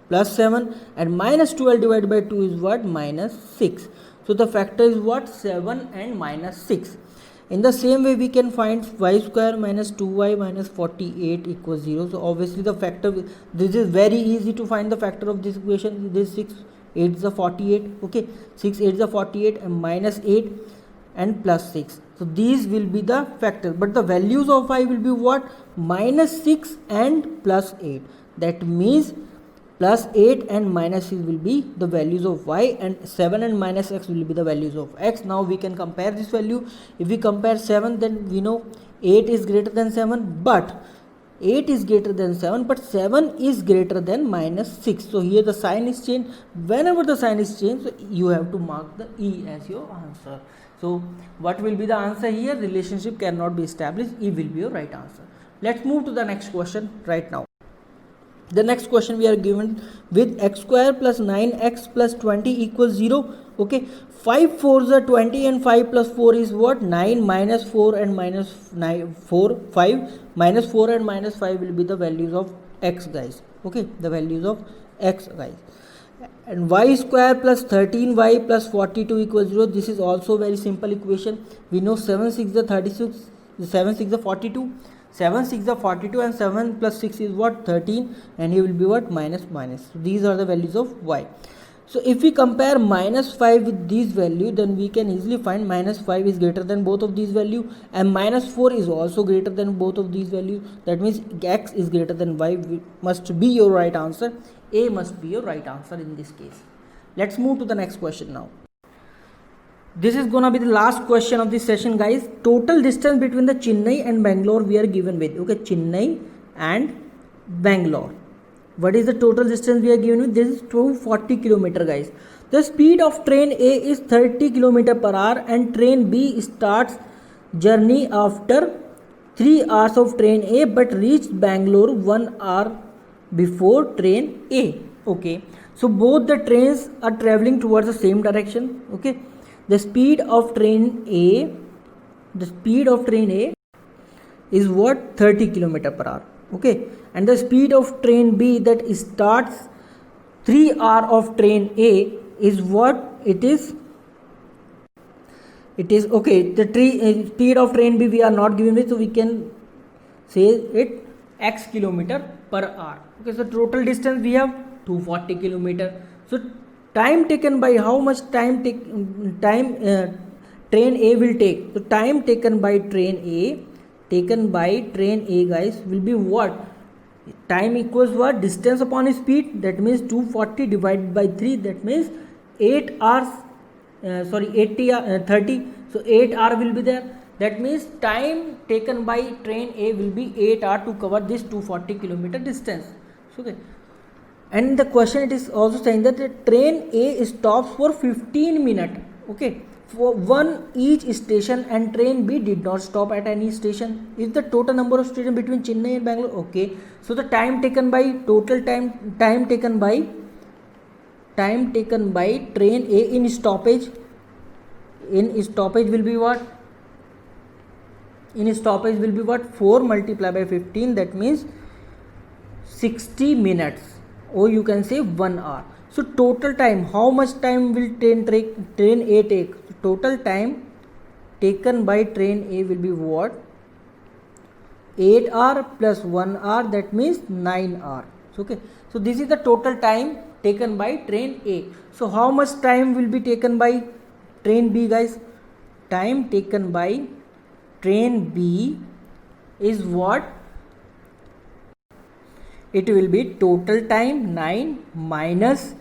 Plus 7, and minus 12 divided by 2 is what? Minus 6. So the factor is what? 7 and minus 6. In the same way, we can find y square minus 2y minus 48 equals 0. So obviously the factor, this is very easy to find the factor of this equation. This 6 8 is the 48. Okay, 6 8 is the 48, and minus 8 and plus 6. So these will be the factor, but the values of y will be what? Minus 6 and plus 8. That means plus 8 and minus 6 will be the values of y, and 7 and minus x will be the values of x. Now we can compare this value. If we compare 7, then we know 8 is greater than 7, but 8 is greater than 7, but 7 is greater than minus 6. So here the sign is changed. Whenever the sign is changed, so you have to mark the E as your answer. So what will be the answer here? Relationship cannot be established. E will be your right answer. Let's move to the next question right now. The next question we are given with x square plus 9x plus 20 equals 0. Okay, 5 4s are 20 and 5 plus 4 is what? 9 minus 4 and minus 9 4 5 minus 4 and minus 5 will be the values of x, guys. Okay, the values of x, guys. And y square plus 13y plus 42 equals 0. This is also very simple equation. We know 7 6 is 36, 7 6 is 42. 7 6 is 42, and 7 plus 6 is what? 13, and here will be what? Minus minus. So these are the values of y. So if we compare minus 5 with these value, then we can easily find minus 5 is greater than both of these value, and minus 4 is also greater than both of these value. That means x is greater than y must be your right answer. A must be your right answer in this case. Let's move to the next question now. This is gonna be the last question of this session, guys. Total distance between the Chennai and Bangalore we are given with. Okay, Chennai and Bangalore. What is the total distance we are given with? This is 240 km, guys. The speed of train A is 30 km per hour, and train B starts journey after 3 hours of train A, but reached Bangalore 1 hour before train A. Okay, so both the trains are traveling towards the same direction. Okay, the speed of train A is what? 30 km per hour. Okay, and the speed of train B that starts 3 hour of train A is what? It is okay. The speed of train B we are not given with, so we can say it x kilometer per hour. Okay, so total distance we have 240 km. So time taken by how much time train A will take. So time taken by train A, guys, will be what? Time equals what? Distance upon speed. That means 240 divided by 3. That means 8 hours. 30. So 8 hour will be there. That means time taken by train A will be 8 hours to cover this 240 km distance. Okay. And the question, it is also saying that the train A stops for 15 minutes. Okay, for one each station, and train B did not stop at any station. Is the total number of stations between Chennai and Bangalore? Okay, so the time taken by time taken by train A in stoppage will be what? In stoppage will be what? 4 multiplied by 15. That means 60 minutes, or you can say 1 hour. So total time, how much time will train A take? Total time taken by train A will be what? 8 hour plus 1 hour, that means 9 hour. Okay, so this is the total time taken by train A. So how much time will be taken by train B, guys? Time taken by train B is what? it will be total time 9 minus,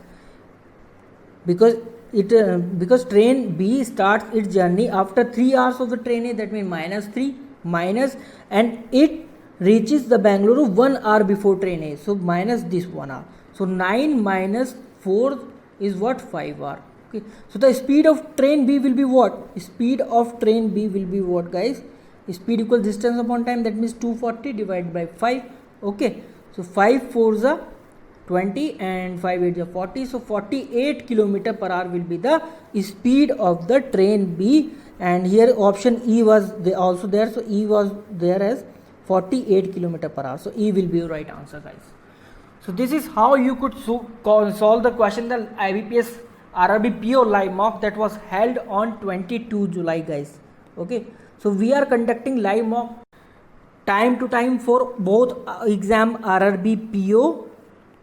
because because train B starts its journey after 3 hours of the train A, that means minus 3 minus, and it reaches the Bangalore 1 hour before train A, so minus this 1 hour. So 9 minus 4 is what? 5 hour. Okay, so the speed of train B will be what? Speed of train B will be what, guys? Speed equals distance upon time, that means 240 divided by 5. Okay, so 5 4s are 20 and 5 8s are 40, so 48 km per hour will be the speed of the train B. And here option E was also there, so E was there as 48 km per hour, so E will be your right answer, guys. So this is how you could solve the question, the IBPS RRB PO live mock that was held on 22 July, guys. Okay, so we are conducting live mock time to time for both exam RRB PO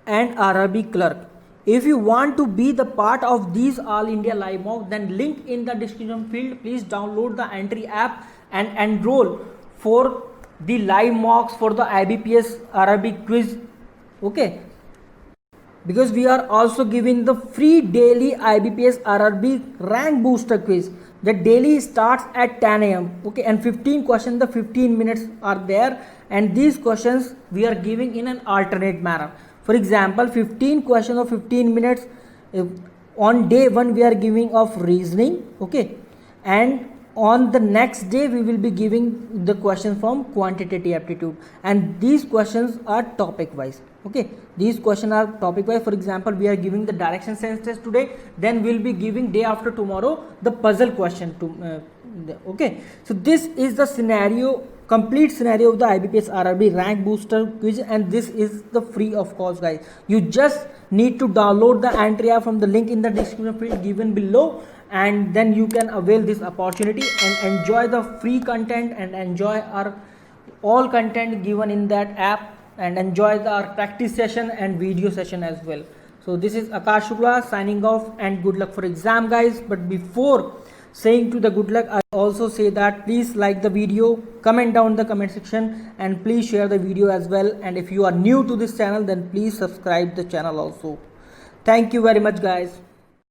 and RRB clerk. If you want to be the part of these all India live mock, then link in the description field. Please download the entry app and enroll for the live mocks for the IBPS RRB quiz. Okay, because we are also giving the free daily IBPS RRB rank booster quiz. The daily starts at 10 am. Okay, and 15 questions, the 15 minutes are there, and these questions we are giving in an alternate manner. For example, 15 questions of 15 minutes on day 1 we are giving of reasoning. Okay, and on the next day we will be giving the questions from quantitative aptitude, and these questions are topic wise. Okay, these questions are topic wise. For example, we are giving the direction sense test today, then we'll be giving day after tomorrow the puzzle question to okay, so this is the scenario, complete scenario of the IBPS RRB rank booster quiz, and this is the free of cost, guys. You just need to download the entry app from the link in the description field given below, and then you can avail this opportunity and enjoy the free content and enjoy our all content given in that app, and enjoy our practice session and video session as well. So this is Akash Shukla signing off, and good luck for exam, guys. But before saying to the good luck, I also say that please like the video, comment down in the comment section, and please share the video as well. And if you are new to this channel, then please subscribe the channel also. Thank you very much, guys.